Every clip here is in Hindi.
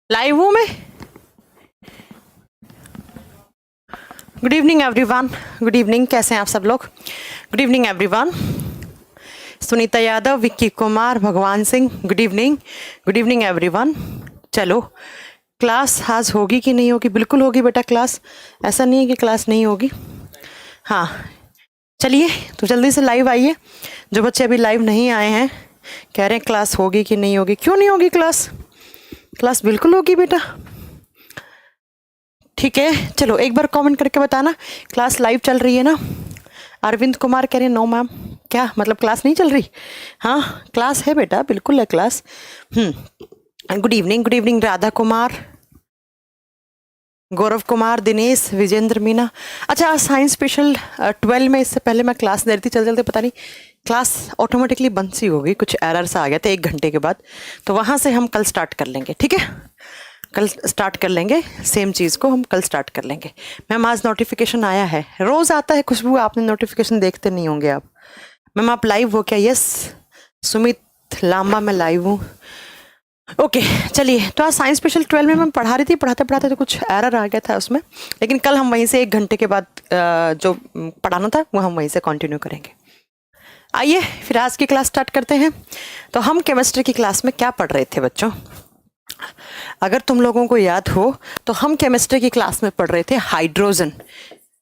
लाइव हूँ मैं। Good evening everyone, good evening, कैसे हैं आप सब लोग? Good evening everyone. Sunita Yadav, Vicky Kumar, भगवान सिंह, गुड इवनिंग एवरीवन। चलो, क्लास आज होगी कि नहीं होगी? बिल्कुल होगी बेटा क्लास, ऐसा नहीं है कि क्लास नहीं होगी। हाँ चलिए, तो जल्दी से लाइव आइए। जो बच्चे अभी लाइव नहीं आए हैं कह रहे हैं क्लास होगी कि नहीं होगी। क्यों नहीं होगी क्लास? क्लास बिल्कुल होगी बेटा, ठीक है। चलो एक बार कमेंट करके बताना क्लास लाइव चल रही है ना। अरविंद कुमार कह रहे नो मैम, क्या मतलब क्लास नहीं चल रही? हाँ क्लास है बेटा, बिल्कुल है class. Good evening Radha Kumar, Gaurav Kumar, Dinesh, Vijendra Meena. अच्छा, साइंस स्पेशल 12 में इससे पहले मैं क्लास दे रही थी, चलते चलते पता नहीं क्लास ऑटोमेटिकली बंद सी हो गई, कुछ एरर्स आ गए थे 1 घंटे के बाद। तो वहाँ से हम कल स्टार्ट कर लेंगे, ठीक है? कल स्टार्ट कर लेंगे, सेम चीज़ को हम कल स्टार्ट कर लेंगे। मैम आज नोटिफिकेशन आया है, रोज़ आता है खुशबू, आपने नोटिफिकेशन देखते नहीं होंगे आप। मैम आप लाइव हो क्या? यस सुमित लांबा, मैं लाइव हूँ। ओके चलिए, तो आज साइंस स्पेशल 12 में मैं पढ़ा रही थी, पढ़ाते पढ़ाते तो कुछ एरर आ गया था उसमें, लेकिन कल हम वहीं से 1 घंटे के बाद जो पढ़ाना था वो हम वहीं से कंटिन्यू करेंगे। आइए फिर आज की क्लास स्टार्ट करते हैं। तो हम केमिस्ट्री की क्लास में क्या पढ़ रहे थे बच्चों? अगर तुम लोगों को याद हो तो हम केमिस्ट्री की क्लास में पढ़ रहे थे हाइड्रोजन।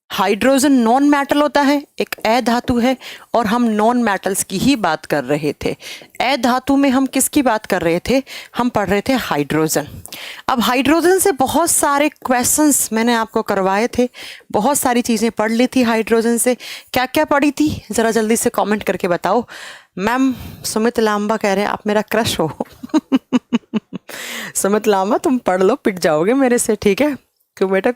हाइड्रोजन नॉन मेटल होता है, एक अधातु है, और हम नॉन मेटल्स की ही बात कर रहे थे। अधातु में हम किसकी बात कर रहे थे? हम पढ़ रहे थे हाइड्रोजन। अब हाइड्रोजन से बहुत सारे क्वेश्चंस मैंने आपको करवाए थे, बहुत सारी चीज़ें पढ़ ली थी हाइड्रोजन से। क्या क्या पढ़ी थी ज़रा जल्दी से कमेंट करके बताओ। मैम सुमित लांबा कह रहे हैं आप मेरा क्रश हो। सुमित लांबा तुम पढ़ लो, पिट जाओगे मेरे से, ठीक है? क्यों बेटा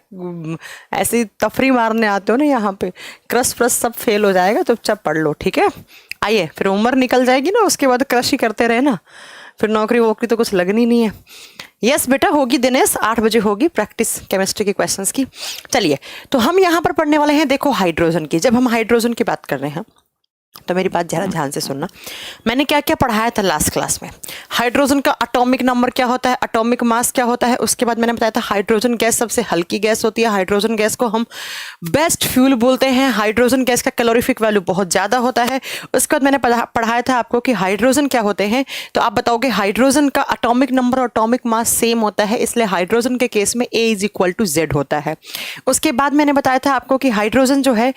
ऐसी तफरी मारने आते हो ना यहाँ पे, क्रश फ्रश सब फेल हो जाएगा, तो चुपचाप पढ़ लो, ठीक है? आइए, फिर उम्र निकल जाएगी ना, उसके बाद क्रश ही करते रहे ना, फिर नौकरी वोकरी तो कुछ लगनी नहीं है। यस बेटा होगी दिनेश, 8 बजे होगी प्रैक्टिस केमिस्ट्री के क्वेश्चंस की। चलिए, तो हम यहाँ पर पढ़ने वाले हैं, देखो हाइड्रोजन की। जब हम हाइड्रोजन की बात कर रहे हैं तो मेरी बात जरा ध्यान से सुनना। मैंने क्या क्या पढ़ाया था लास्ट क्लास में? हाइड्रोजन का एटॉमिक नंबर क्या होता है, एटॉमिक मास क्या होता है, उसके बाद मैंने बताया था हाइड्रोजन गैस सबसे हल्की गैस होती है, हाइड्रोजन गैस को हम बेस्ट फ्यूल बोलते हैं, हाइड्रोजन गैस का कैलोरीफिक वैल्यू बहुत ज़्यादा होता है। उसके बाद मैंने पढ़ाया था आपको कि हाइड्रोजन क्या होते हैं, तो आप बताओगे हाइड्रोजन का एटॉमिक नंबर और एटॉमिक मास सेम होता है, इसलिए हाइड्रोजन के केस में A=Z होता है। उसके बाद मैंने बताया था आपको कि हाइड्रोजन जो है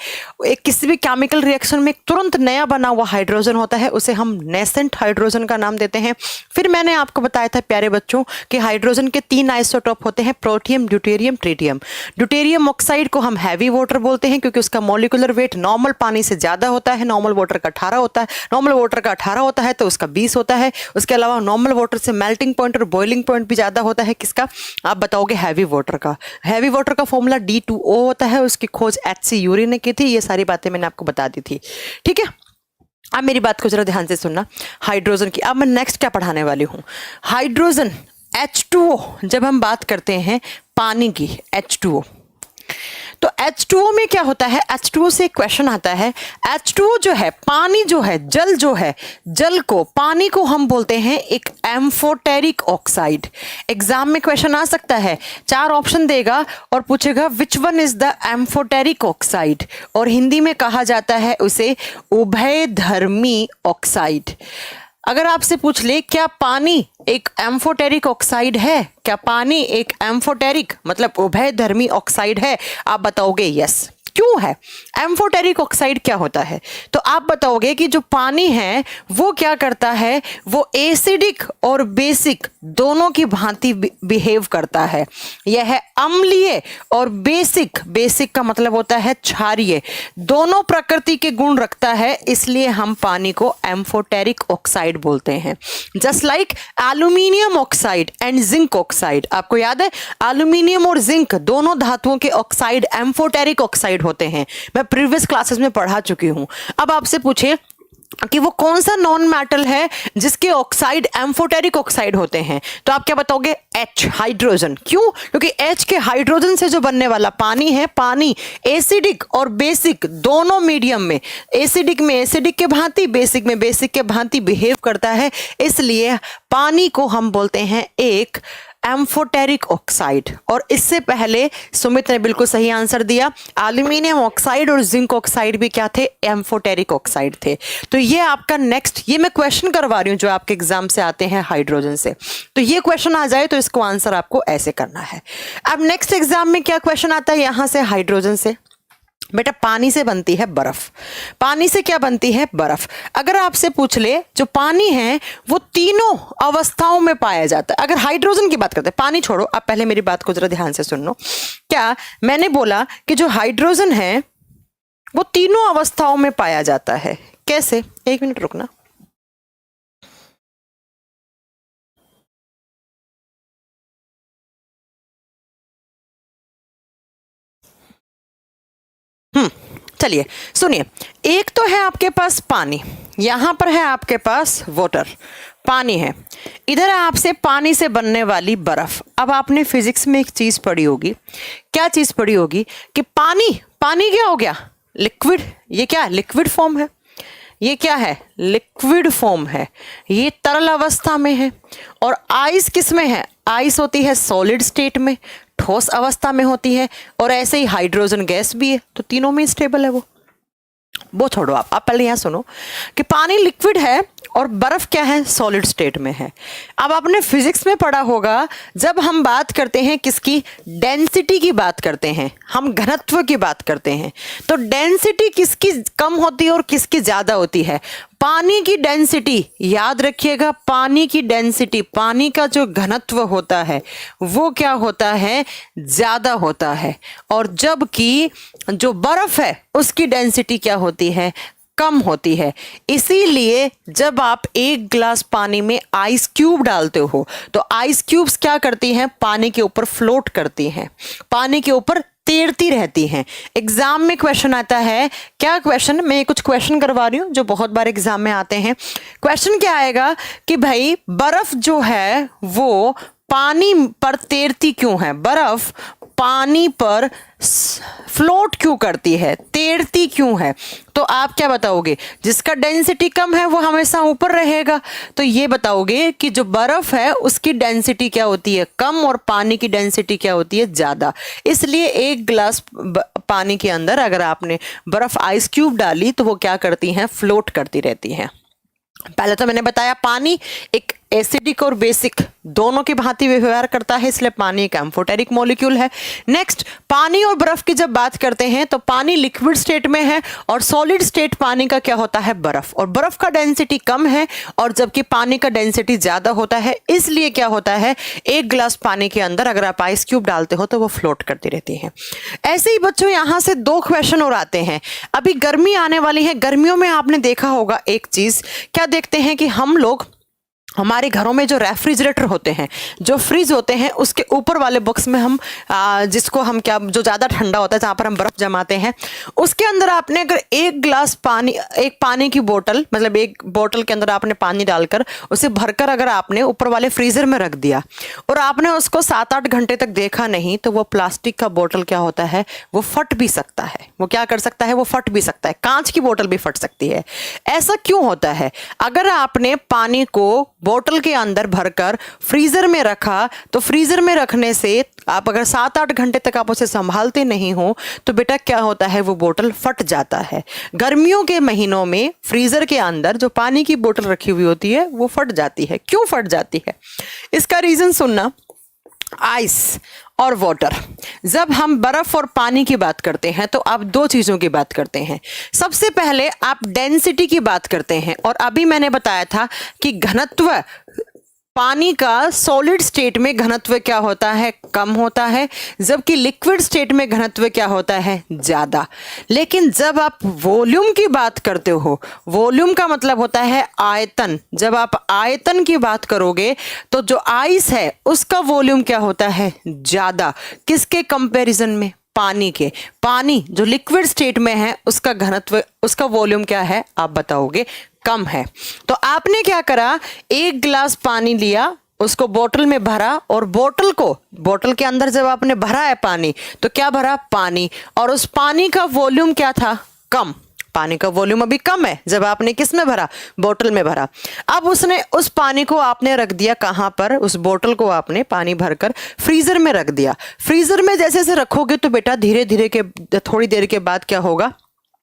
एक किसी भी केमिकल रिएक्शन में तुरंत नया बना हुआ हाइड्रोजन होता है, उसे हम नेसेंट हाइड्रोजन का नाम देते हैं। फिर मैंने आपको बताया था प्यारे बच्चों कि हाइड्रोजन के 3 आइसोटोप होते हैं, protium, deuterium, tritium. Deuterium oxide को हम हैवी वाटर बोलते हैं क्योंकि उसका मॉलिक्यूलर वेट नॉर्मल पानी से ज्यादा होता है। नॉर्मल वाटर का 18 होता है, नॉर्मल वाटर का 18 होता है तो उसका 20 होता है। उसके अलावा नॉर्मल वाटर से मेल्टिंग पॉइंट और बॉइलिंग पॉइंट भी ज्यादा होता है। किसका? आप बताओगे हैवी वाटर का। हैवी वाटर का फॉर्मूला D2O होता है, उसकी खोज HC यूरी ने की थी। ये सारी बातें मैंने आपको बता दी थी, ठीक है? अब मेरी बात को जरा ध्यान से सुनना हाइड्रोजन की। अब मैं नेक्स्ट क्या पढ़ाने वाली हूँ? हाइड्रोजन H2O, जब हम बात करते हैं पानी की, H2O, तो H2O में क्या होता है? H2O से एक क्वेश्चन आता है। H2O जो है, पानी जो है, जल जो है, जल को, पानी को हम बोलते हैं एक एम्फोटेरिक ऑक्साइड। एग्जाम में क्वेश्चन आ सकता है, 4 ऑप्शन देगा और पूछेगा विच one is the amphoteric oxide, और हिंदी में कहा जाता है उसे उभयधर्मी ऑक्साइड। अगर आपसे पूछ ले क्या पानी एक एम्फोटेरिक ऑक्साइड है, क्या पानी एक एम्फोटेरिक मतलब उभयधर्मी ऑक्साइड है, आप बताओगे यस। क्यों है? एम्फोटेरिक ऑक्साइड क्या होता है? तो आप बताओगे कि जो पानी है वो क्या करता है, वो एसिडिक और बेसिक दोनों की भांति बिहेव करता है। यह है अम्लीय और बेसिक, बेसिक का मतलब होता है क्षारीय, दोनों प्रकृति के गुण रखता है, इसलिए हम पानी को एम्फोटेरिक ऑक्साइड बोलते हैं। Just like aluminium oxide and zinc oxide, आपको याद है एल्यूमिनियम और जिंक दोनों धातुओं के ऑक्साइड एम्फोटेरिक ऑक्साइड होते हैं। मैं प्रीवियस क्लासेस में पढ़ा चुकी हूं। अब आपसे पूछे कि वो कौन सा नॉन मेटल है जिसके ऑक्साइड एम्फोटेरिक ऑक्साइड होते हैं, तो आप क्या बताओगे? H, hydrogen. क्यों? क्योंकि H के हाइड्रोजन से जो बनने वाला पानी है, पानी एसिडिक और बेसिक दोनों मीडियम में, एसिडिक में एसिडिक के भांति, बेसिक में बेसिक के भांति बिहेव करता है, इसलिए पानी को हम बोलते हैं एक एम्फोटेरिक ऑक्साइड। और इससे पहले सुमित ने बिल्कुल सही आंसर दिया, एल्यूमिनियम ऑक्साइड और जिंक ऑक्साइड भी क्या थे, एम्फोटेरिक ऑक्साइड थे। तो ये आपका नेक्स्ट, ये मैं क्वेश्चन करवा रही हूं जो आपके एग्जाम से आते हैं हाइड्रोजन से, तो ये क्वेश्चन आ जाए तो इसको आंसर आपको ऐसे करना है। अब नेक्स्ट एग्जाम में क्या क्वेश्चन आता है यहां से हाइड्रोजन से, बेटा पानी से बनती है बर्फ। पानी से क्या बनती है, बर्फ। अगर आपसे पूछ ले जो पानी है वो तीनों अवस्थाओं में पाया जाता है, अगर हाइड्रोजन की बात करते हैं, पानी छोड़ो, आप पहले मेरी बात को जरा ध्यान से सुन लो। क्या मैंने बोला कि जो हाइड्रोजन है वो तीनों अवस्थाओं में पाया जाता है। कैसे, एक मिनट रुकना। चलिए सुनिए, एक तो है आपके पास पानी, यहां पर है आपके पास वाटर, पानी है, इधर है आपसे पानी से बनने वाली बर्फ। अब आपने फिजिक्स में एक चीज पढ़ी होगी, क्या चीज पढ़ी होगी कि पानी, पानी क्या हो गया, लिक्विड। ये क्या है, लिक्विड फॉर्म है। ये क्या है, लिक्विड फॉर्म है, ये तरल अवस्था में है। और आइस किस में है, आइस होती है सॉलिड स्टेट में, ठोस अवस्था में होती है। और ऐसे ही हाइड्रोजन गैस भी है, तो तीनों में स्टेबल है वो छोड़ो, आप पहले यहां सुनो कि पानी लिक्विड है और बर्फ क्या है, सॉलिड स्टेट में है। अब आपने फिजिक्स में पढ़ा होगा, जब हम बात करते हैं किसकी, डेंसिटी की बात करते हैं, हम घनत्व की बात करते हैं, तो डेंसिटी किसकी कम होती है और किसकी ज्यादा होती है, पानी की डेंसिटी। याद रखिएगा, पानी की डेंसिटी, पानी का जो घनत्व होता है वो क्या होता है, ज्यादा होता है। और जबकि जो बर्फ है उसकी डेंसिटी क्या होती है, कम होती है। इसीलिए जब आप एक ग्लास पानी में आइस क्यूब डालते हो तो आइस क्यूब्स क्या करती हैं, पानी के ऊपर फ्लोट करती हैं, पानी के ऊपर तैरती रहती हैं। एग्जाम में क्वेश्चन आता है, क्या क्वेश्चन, मैं कुछ क्वेश्चन करवा रही हूं जो बहुत बार एग्जाम में आते हैं। क्वेश्चन क्या आएगा कि भाई बर्फ जो है वो पानी पर तैरती क्यों है, बर्फ पानी पर फ्लोट क्यों करती है, तैरती क्यों है। तो आप क्या बताओगे, जिसका डेंसिटी कम है वो हमेशा ऊपर रहेगा। तो ये बताओगे कि जो बर्फ है उसकी डेंसिटी क्या होती है, कम, और पानी की डेंसिटी क्या होती है, ज्यादा। इसलिए एक ग्लास पानी के अंदर अगर आपने बर्फ आइस क्यूब डाली तो वो क्या करती हैं, फ्लोट करती रहती हैं। पहले तो मैंने बताया पानी एक एसिडिक और बेसिक दोनों की भांति व्यवहार करता है, इसलिए पानी एक एम्फोटेरिक मॉलिक्यूल है। नेक्स्ट, पानी और बर्फ की जब बात करते हैं तो पानी लिक्विड स्टेट में है और सॉलिड स्टेट पानी का क्या होता है, बर्फ। और बर्फ का डेंसिटी कम है और जबकि पानी का डेंसिटी ज्यादा होता है, इसलिए क्या होता है, एक ग्लास पानी के अंदर अगर आप आइस क्यूब डालते हो तो वो फ्लोट करती रहती है। ऐसे ही बच्चों यहां से दो क्वेश्चन और आते हैं। अभी गर्मी आने वाली है, गर्मियों में आपने देखा होगा एक चीज, क्या देखते हैं कि हम लोग हमारे घरों में जो रेफ्रिजरेटर होते हैं, जो फ्रिज होते हैं, उसके ऊपर वाले बॉक्स में हम जिसको हम क्या, जो ज़्यादा ठंडा होता है जहाँ पर हम बर्फ़ जमाते हैं, उसके अंदर आपने अगर एक ग्लास पानी, एक पानी की बोतल, मतलब एक बोतल के अंदर आपने पानी डालकर उसे भरकर अगर आपने ऊपर वाले फ्रीज़र में रख दिया और आपने उसको 7-8 घंटे तक देखा नहीं, तो वो प्लास्टिक का बोतल क्या होता है, वो फट भी सकता है। वो क्या कर सकता है, वो फट भी सकता है। कांच की बोतल भी फट सकती है। ऐसा क्यों होता है? अगर आपने पानी को बोतल के अंदर भरकर फ्रीजर में रखा तो फ्रीजर में रखने से आप अगर 7-8 घंटे तक आप उसे संभालते नहीं हो तो बेटा क्या होता है, वो बोतल फट जाता है। गर्मियों के महीनों में फ्रीजर के अंदर जो पानी की बोतल रखी हुई होती है वो फट जाती है। क्यों फट जाती है, इसका रीजन सुनना। आइस और वाटर, जब हम बर्फ और पानी की बात करते हैं तो आप दो चीजों की बात करते हैं। सबसे पहले आप डेंसिटी की बात करते हैं, और अभी मैंने बताया था कि घनत्व, पानी का सॉलिड स्टेट में घनत्व क्या होता है, कम होता है, जबकि लिक्विड स्टेट में घनत्व क्या होता है, ज्यादा। लेकिन जब आप वॉल्यूम की बात करते हो, वॉल्यूम का मतलब होता है आयतन, जब आप आयतन की बात करोगे तो जो आइस है उसका वॉल्यूम क्या होता है, ज्यादा। किसके कंपैरिजन में, पानी के। पानी जो लिक्विड स्टेट में है उसका घनत्व, उसका वॉल्यूम क्या है, आप बताओगे, कम है। तो आपने क्या करा, एक ग्लास पानी लिया, उसको बोतल में भरा, और बोतल को, बोतल के अंदर जब आपने भरा है पानी तो क्या भरा, पानी, और उस पानी का वॉल्यूम क्या था, कम। पानी का वॉल्यूम अभी कम है जब आपने किस में भरा, बोतल में भरा। अब उसने उस पानी को आपने रख दिया कहाँ पर, उस बोतल को आपने पानी भरकर फ्रीजर में रख दिया। फ्रीजर में जैसे जैसे रखोगे तो बेटा धीरे धीरे के थोड़ी देर के बाद क्या होगा,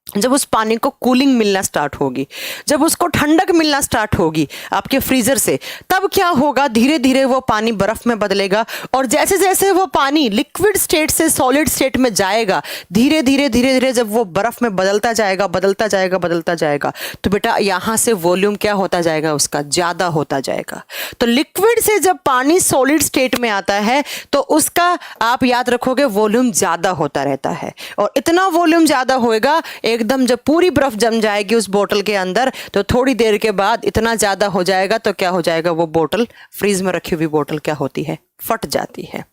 जब उस पानी को कूलिंग मिलना स्टार्ट होगी, जब उसको ठंडक मिलना स्टार्ट होगी आपके फ्रीजर से, तब क्या होगा, धीरे धीरे वो पानी बर्फ में बदलेगा। और जैसे जैसे वो पानी लिक्विड स्टेट से सॉलिड स्टेट में जाएगा, धीरे धीरे धीरे धीरे जब वो बर्फ में बदलता जाएगा बदलता जाएगा बदलता जाएगा, तो बेटा यहाँ से वॉल्यूम क्या होता जाएगा, उसका ज़्यादा होता जाएगा। तो लिक्विड से जब पानी सॉलिड स्टेट में आता है तो उसका आप याद रखोगे वॉल्यूम ज़्यादा होता रहता है। और इतना वॉल्यूम ज़्यादा होएगा एकदम, जब पूरी बर्फ जम जाएगी उस बोतल के अंदर तो थोड़ी देर के बाद इतना ज़्यादा हो जाएगा तो क्या हो जाएगा, वो बोतल, फ्रीज में रखी हुई बोतल क्या होती है, फट जाती है।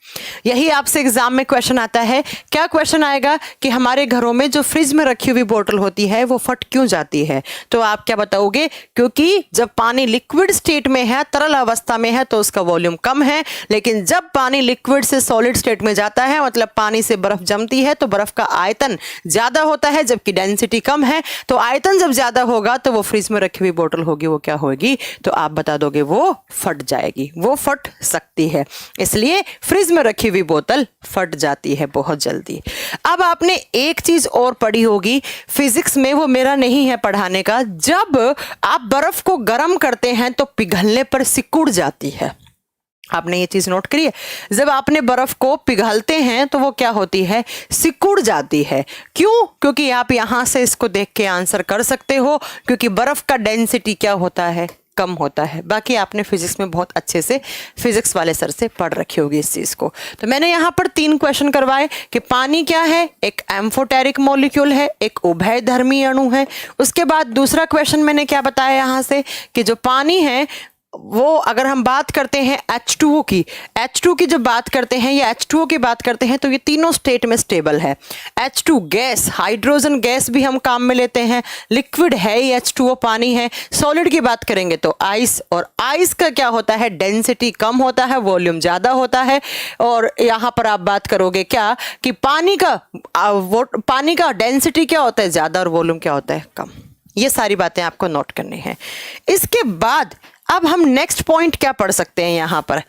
यही आपसे एग्जाम में क्वेश्चन आता है। क्या क्वेश्चन आएगा कि हमारे घरों में जो फ्रिज में रखी हुई बोतल होती है वो फट क्यों जाती है, तो आप क्या बताओगे, क्योंकि जब पानी लिक्विड स्टेट में है, तरल अवस्था में है, तो उसका वॉल्यूम कम है, लेकिन जब पानी लिक्विड से सॉलिड स्टेट में जाता है, मतलब पानी से बर्फ जमती है, तो बर्फ का आयतन ज्यादा होता है जबकि डेंसिटी कम है। तो आयतन जब ज्यादा होगा तो वो फ्रिज में रखी हुई बोतल होगी, वो क्या होगी, तो आप बता दोगे वो फट जाएगी, वो फट सकती है। इसलिए फ्रिज में रखी हुई बोतल फट जाती है बहुत जल्दी। अब आपने एक चीज और पढ़ी होगी फिजिक्स में, वो मेरा नहीं है पढ़ाने का, जब आप बर्फ को गर्म करते हैं तो पिघलने पर सिकुड़ जाती है। आपने ये चीज नोट करी है, जब आपने बर्फ को पिघलते हैं तो वो क्या होती है, सिकुड़ जाती है। क्यों, क्योंकि आप यहां से इसको देख के आंसर कर सकते हो, क्योंकि बर्फ का डेंसिटी क्या होता है, कम होता है। बाकी आपने फिजिक्स में बहुत अच्छे से फिजिक्स वाले सर से पढ़ रखी होगी इस चीज को। तो मैंने यहाँ पर 3 क्वेश्चन करवाए कि पानी क्या है, एक एम्फोटेरिक मॉलिक्यूल है, एक उभयधर्मी अणु है। उसके बाद दूसरा क्वेश्चन मैंने क्या बताया यहाँ से कि जो पानी है वो, अगर हम बात करते हैं H2O की, H2 की जब बात करते हैं या H2O की बात करते हैं तो ये तीनों स्टेट में स्टेबल है। H2 गैस, हाइड्रोजन गैस भी हम काम में लेते हैं, लिक्विड है ही H2O पानी है। सॉलिड की बात करेंगे तो आइस, और आइस का क्या होता है, डेंसिटी कम होता है, वॉल्यूम ज़्यादा होता है। और यहाँ पर आप बात करोगे क्या कि पानी का डेंसिटी क्या होता है, ज़्यादा, और वॉल्यूम क्या होता है, कम। ये सारी बातें आपको नोट करनी है। इसके बाद अब हम नेक्स्ट पॉइंट क्या पढ़ सकते हैं यहाँ पर,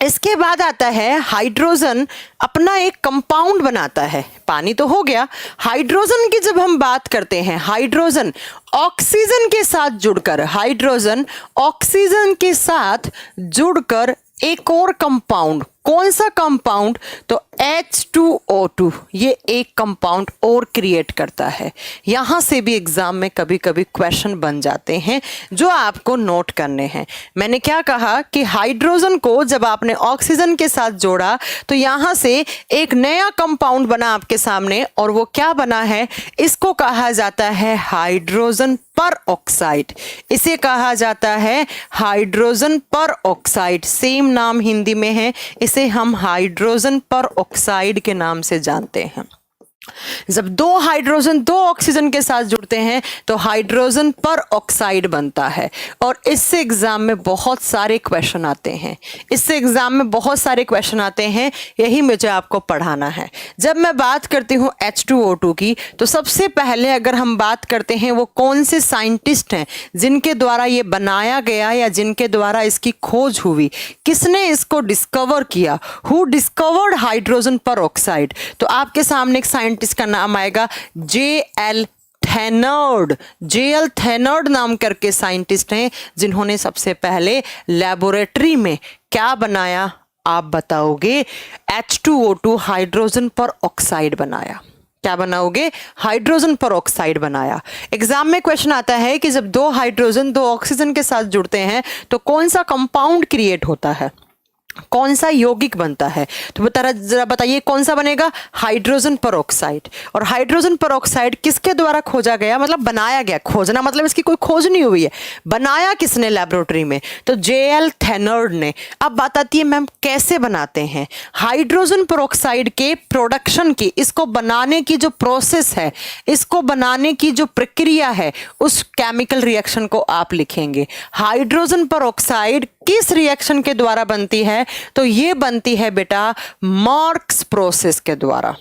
इसके बाद आता है हाइड्रोजन अपना एक कंपाउंड बनाता है। पानी तो हो गया, हाइड्रोजन की जब हम बात करते हैं, हाइड्रोजन ऑक्सीजन के साथ जुड़कर, हाइड्रोजन ऑक्सीजन के साथ जुड़कर एक और कंपाउंड, कौन सा कंपाउंड, तो H2O2, ये एक कंपाउंड और क्रिएट करता है। यहां से भी एग्जाम में कभी कभी क्वेश्चन बन जाते हैं जो आपको नोट करने हैं। मैंने क्या कहा कि हाइड्रोजन को जब आपने ऑक्सीजन के साथ जोड़ा तो यहां से एक नया कंपाउंड बना आपके सामने, और वो क्या बना है, इसको कहा जाता है हाइड्रोजन पर ऑक्साइड। इसे कहा जाता है हाइड्रोजन पर ऑक्साइड, सेम नाम हिंदी में है, इसे हम हाइड्रोजन पर ऑक्साइड के नाम से जानते हैं। जब 2 हाइड्रोजन 2 ऑक्सीजन के साथ जुड़ते हैं तो हाइड्रोजन पर ऑक्साइड बनता है। और इससे एग्जाम में बहुत सारे क्वेश्चन आते हैं, इससे एग्जाम में बहुत सारे क्वेश्चन आते हैं, यही मुझे आपको पढ़ाना है। जब मैं बात करती हूँ H2O2 की, तो सबसे पहले अगर हम बात करते हैं वो कौन से साइंटिस्ट हैं जिनके द्वारा ये बनाया गया या जिनके द्वारा इसकी खोज हुई, किसने इसको डिस्कवर किया, हु डिस्कवर्ड हाइड्रोजन पर ऑक्साइड, तो आपके सामने एक साइंटिस्ट का नाम आएगा J.L. थेनर्ड। J.L. थेनर्ड नाम करके साइंटिस्ट हैं जिन्होंने सबसे पहले लेबोरेटरी में क्या बनाया, आप बताओगे, H2O2 हाइड्रोजन पर ऑक्साइड बनाया। क्या बनाओगे, हाइड्रोजन पर ऑक्साइड बनाया। एग्जाम में क्वेश्चन आता है कि जब 2 हाइड्रोजन 2 ऑक्सीजन के साथ जुड़ते हैं तो कौन सा कंपाउंड क्रिएट होता है, कौन सा यौगिक बनता है, तो जरा बताइए कौन सा बनेगा, हाइड्रोजन पर ऑक्साइड। और हाइड्रोजन पर ऑक्साइड किसके द्वारा खोजा गया, मतलब बनाया गया, खोजना मतलब इसकी कोई खोज नहीं हुई है, बनाया किसने लेबोरेटरी में, तो J.L. थेनर्ड ने। अब बात आती है मैम कैसे बनाते हैं हाइड्रोजन पर ऑक्साइड के प्रोडक्शन की, इसको बनाने की जो प्रोसेस है, इसको बनाने की जो प्रक्रिया है, उस केमिकल रिएक्शन को आप लिखेंगे। हाइड्रोजन पर ऑक्साइड किस रिएक्शन के द्वारा बनती है, तो ये बनती है बेटा मार्क्स प्रोसेस के द्वारा।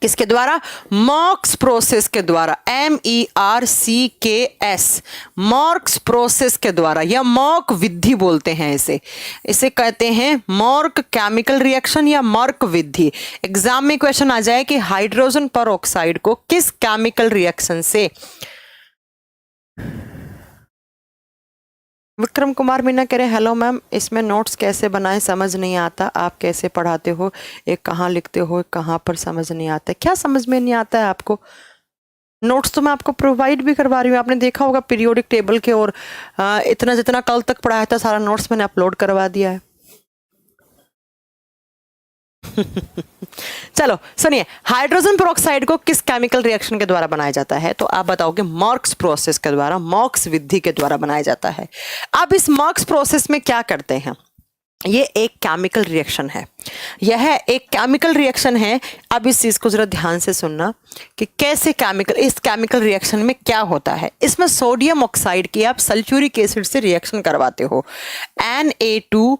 किसके द्वारा? मॉर्क्स प्रोसेस के द्वारा, MERCKS, मॉर्क्स प्रोसेस के द्वारा, या मॉर्क विधि बोलते हैं इसे। इसे कहते हैं मॉर्क केमिकल रिएक्शन या मॉर्क विधि। एग्जाम में क्वेश्चन आ जाए कि हाइड्रोजन परऑक्साइड को किस केमिकल रिएक्शन से। विक्रम कुमार मीना कह रहे हैं हेलो मैम, इसमें नोट्स कैसे बनाएं समझ नहीं आता, आप कैसे पढ़ाते हो, एक कहाँ लिखते हो एक कहाँ पर, समझ नहीं आता। क्या समझ में नहीं आता है आपको? नोट्स तो मैं आपको प्रोवाइड भी करवा रही हूँ, आपने देखा होगा पीरियोडिक टेबल के, और इतना जितना कल तक पढ़ाया था सारा नोट्स मैंने अपलोड करवा दिया है। चलो सुनिए, हाइड्रोजन पेरोक्साइड को किस केमिकल रिएक्शन के द्वारा बनाया जाता है? तो आप बताओगे मॉर्क्स प्रोसेस के द्वारा, मॉर्क्स विधि के द्वारा बनाया जाता है। अब इस मॉर्क्स प्रोसेस में क्या करते हैं? ये एक केमिकल रिएक्शन है, यह एक केमिकल रिएक्शन है। अब इस चीज को जरा ध्यान से सुनना कि कैसे केमिकल, इस केमिकल रिएक्शन में क्या होता है। इसमें सोडियम ऑक्साइड की आप सल्फ्यूरिक एसिड से रिएक्शन करवाते हो, Na2O2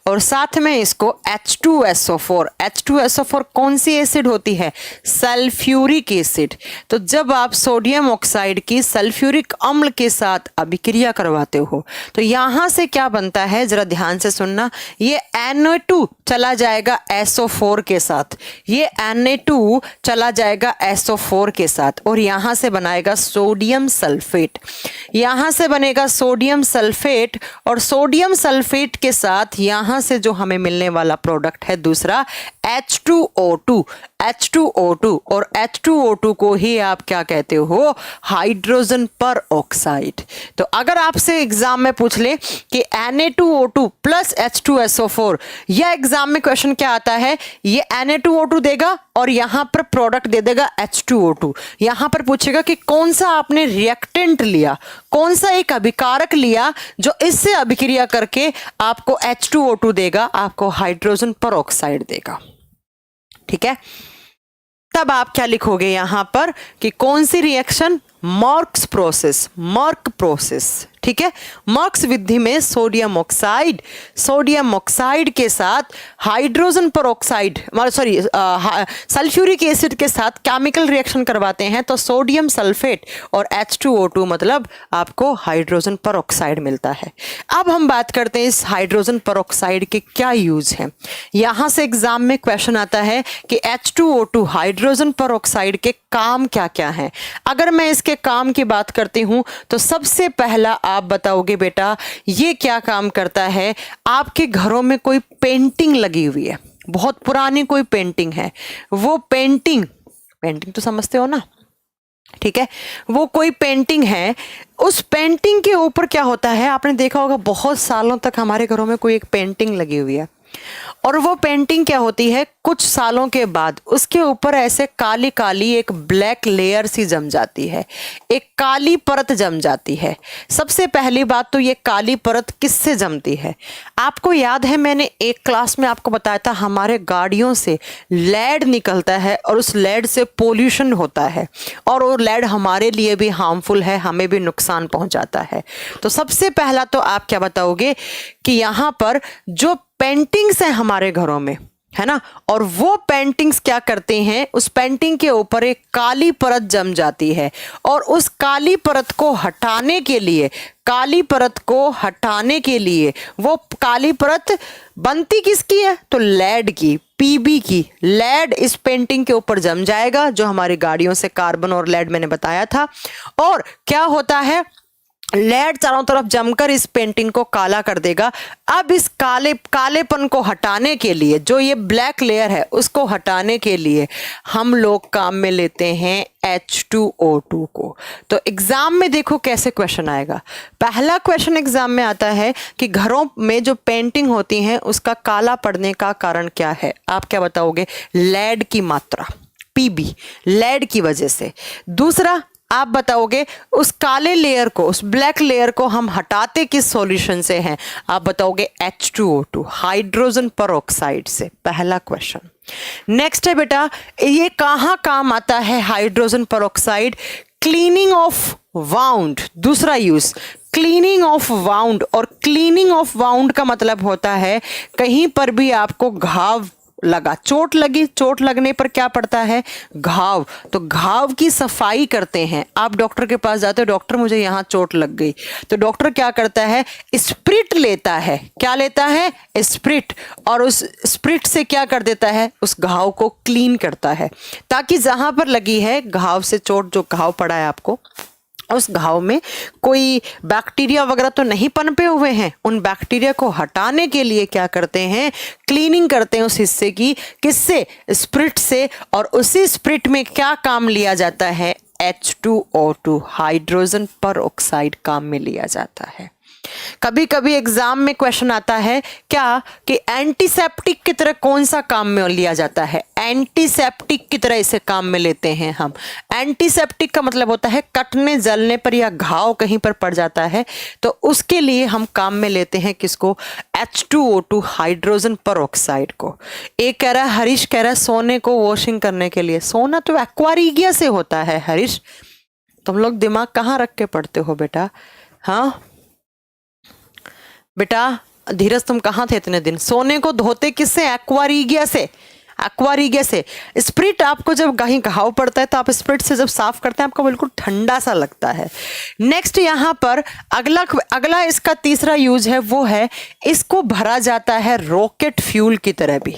और साथ में इसको H2SO4 कौन सी एसिड होती है? Sulphuric acid. तो जब आप सोडियम ऑक्साइड की सल्फ्यूरिक अम्ल के साथ अभिक्रिया करवाते हो तो यहां से क्या बनता है, जरा ध्यान से सुनना। ये Na2 चला जाएगा SO4 के साथ, ये Na2 चला जाएगा SO4 के साथ, और यहां से बनाएगा सोडियम सल्फेट। यहां से बनेगा सोडियम सल्फेट, और सोडियम सल्फेट के साथ यहां से जो हमें मिलने वाला प्रोडक्ट है दूसरा H2O2 और H2O2 को ही आप क्या कहते हो? Hydrogen peroxide. तो अगर आपसे एग्जाम में पूछ ले कि Na2O2 प्लस H2SO4, या एग्जाम में क्वेश्चन क्या आता है, ये Na2O2 देगा और यहां पर प्रोडक्ट दे देगा H2O2। यहां पर पूछेगा कि कौन सा आपने रिएक्टेंट लिया, कौन सा एक अभिकारक लिया जो इससे अभिक्रिया करके आपको H2O2 देगा, आपको हाइड्रोजन परऑक्साइड देगा। ठीक है, तब आप क्या लिखोगे यहां पर कि कौन सी रिएक्शन? मॉर्क्स प्रोसेस। ठीक है, मॉर्क्स विधि में सोडियम ऑक्साइड के साथ हाइड्रोजन परऑक्साइड, सल्फ्यूरिक एसिड के साथ केमिकल रिएक्शन करवाते हैं तो सोडियम सल्फेट और H2O2 मतलब आपको हाइड्रोजन परऑक्साइड मिलता है। अब हम बात करते हैं इस हाइड्रोजन परऑक्साइड के क्या यूज हैं। यहां से एग्जाम में क्वेश्चन आता है कि H2O2 हाइड्रोजन परऑक्साइड के काम क्या क्या हैं। अगर मैं इसके काम की बात करती हूं तो सबसे पहला आप बताओगे बेटा ये क्या काम करता है। आपके घरों में कोई पेंटिंग लगी हुई है, बहुत पुरानी कोई पेंटिंग है, वो पेंटिंग तो समझते हो ना, ठीक है, वो कोई पेंटिंग है, उस पेंटिंग के ऊपर क्या होता है, आपने देखा होगा बहुत सालों तक हमारे घरों में कोई एक पेंटिंग लगी हुई है, और वो पेंटिंग क्या होती है, कुछ सालों के बाद उसके ऊपर ऐसे काली काली एक ब्लैक लेयर सी जम जाती है, एक काली परत जम जाती है। सबसे पहली बात तो ये काली परत किससे जमती है? आपको याद है मैंने एक क्लास में आपको बताया था, हमारे गाड़ियों से लेड निकलता है और उस लेड से पोल्यूशन होता है, और वो लेड हमारे लिए भी हार्मफुल है, हमें भी नुकसान पहुंचाता है। तो सबसे पहला तो आप क्या बताओगे कि यहाँ पर जो पेंटिंग्स हैं हमारे घरों में, है ना, और वो पेंटिंग्स क्या करते हैं, उस पेंटिंग के ऊपर एक काली परत जम जाती है, और उस काली परत को हटाने के लिए वो काली परत बनती किसकी है? तो लेड की, पीबी की। लेड इस पेंटिंग के ऊपर जम जाएगा, जो हमारी गाड़ियों से कार्बन और लेड मैंने बताया था, और क्या होता है, लेड चारों तरफ जमकर इस पेंटिंग को काला कर देगा। अब इस कालेपन को हटाने के लिए, जो ये ब्लैक लेयर है उसको हटाने के लिए हम लोग काम में लेते हैं H2O2 को। तो एग्जाम में देखो कैसे क्वेश्चन आएगा। पहला क्वेश्चन एग्जाम में आता है कि घरों में जो पेंटिंग होती हैं उसका काला पड़ने का कारण क्या है? आप क्या बताओगे? लेड की मात्रा, पीबी, लेड की वजह से। दूसरा आप बताओगे उस काले लेयर को, उस ब्लैक लेयर को हम हटाते किस सॉल्यूशन से हैं? आप बताओगे H2O2, हाइड्रोजन परऑक्साइड से। पहला क्वेश्चन। नेक्स्ट है बेटा, ये कहाँ काम आता है hydrogen peroxide? Cleaning of wound, दूसरा यूज क्लीनिंग ऑफ वाउंड। और क्लीनिंग ऑफ वाउंड का मतलब होता है कहीं पर भी आपको घाव लगा, चोट लगी, चोट लगने पर क्या पड़ता है, घाव। तो घाव की सफाई करते हैं। आप डॉक्टर के पास जाते हो, डॉक्टर मुझे यहाँ चोट लग गई, तो डॉक्टर क्या करता है, स्प्रिट लेता है। क्या लेता है, स्प्रिट, और उस स्प्रिट से क्या कर देता है, उस घाव को क्लीन करता है, ताकि जहां पर लगी है घाव से चोट, जो घाव पड़ा है आपको, उस घाव में कोई बैक्टीरिया वगैरह तो नहीं पनपे हुए हैं। उन बैक्टीरिया को हटाने के लिए क्या करते हैं, क्लीनिंग करते हैं उस हिस्से की, किससे, स्प्रिट से। और उसी स्प्रिट में क्या काम लिया जाता है, H2O2 हाइड्रोजन पर ऑक्साइड काम में लिया जाता है। कभी कभी एग्जाम में क्वेश्चन आता है क्या, कि एंटीसेप्टिक की तरह कौन सा काम में लिया जाता है, एंटीसेप्टिक की तरह इसे काम में लेते हैं हम। एंटीसेप्टिक का मतलब होता है कटने जलने पर या घाव कहीं पर पड़ जाता है, तो उसके लिए हम काम में लेते हैं किसको, H2O2 हाइड्रोजन पर ऑक्साइड को। एक कह रहा है, हरीश कह रहा है सोने को वॉशिंग करने के लिए। सोना तो एक्वारिगिया से होता है हरीश, तुम लोग दिमाग कहाँ रख के पढ़ते हो बेटा। हाँ बेटा धीरज, तुम कहाँ थे इतने दिन। सोने को धोते किससे, एक्वारिगिया से, एक्वारिगिया से। स्प्रिट आपको जब कहीं घाव पड़ता है तो आप स्प्रिट से जब साफ करते हैं आपको बिल्कुल ठंडा सा लगता है। नेक्स्ट यहाँ पर अगला इसका तीसरा यूज है, वो है इसको भरा जाता है रॉकेट फ्यूल की तरह भी,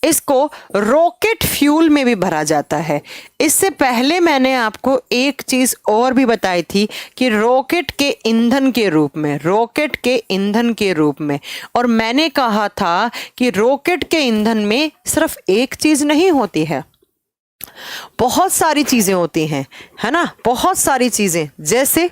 इसको रॉकेट फ्यूल में भी भरा जाता है। इससे पहले मैंने आपको एक चीज और भी बताई थी कि रॉकेट के ईंधन के रूप में, रॉकेट के ईंधन के रूप में, और मैंने कहा था कि रॉकेट के ईंधन में सिर्फ एक चीज नहीं होती है, बहुत सारी चीजें होती हैं, है ना, बहुत सारी चीजें। जैसे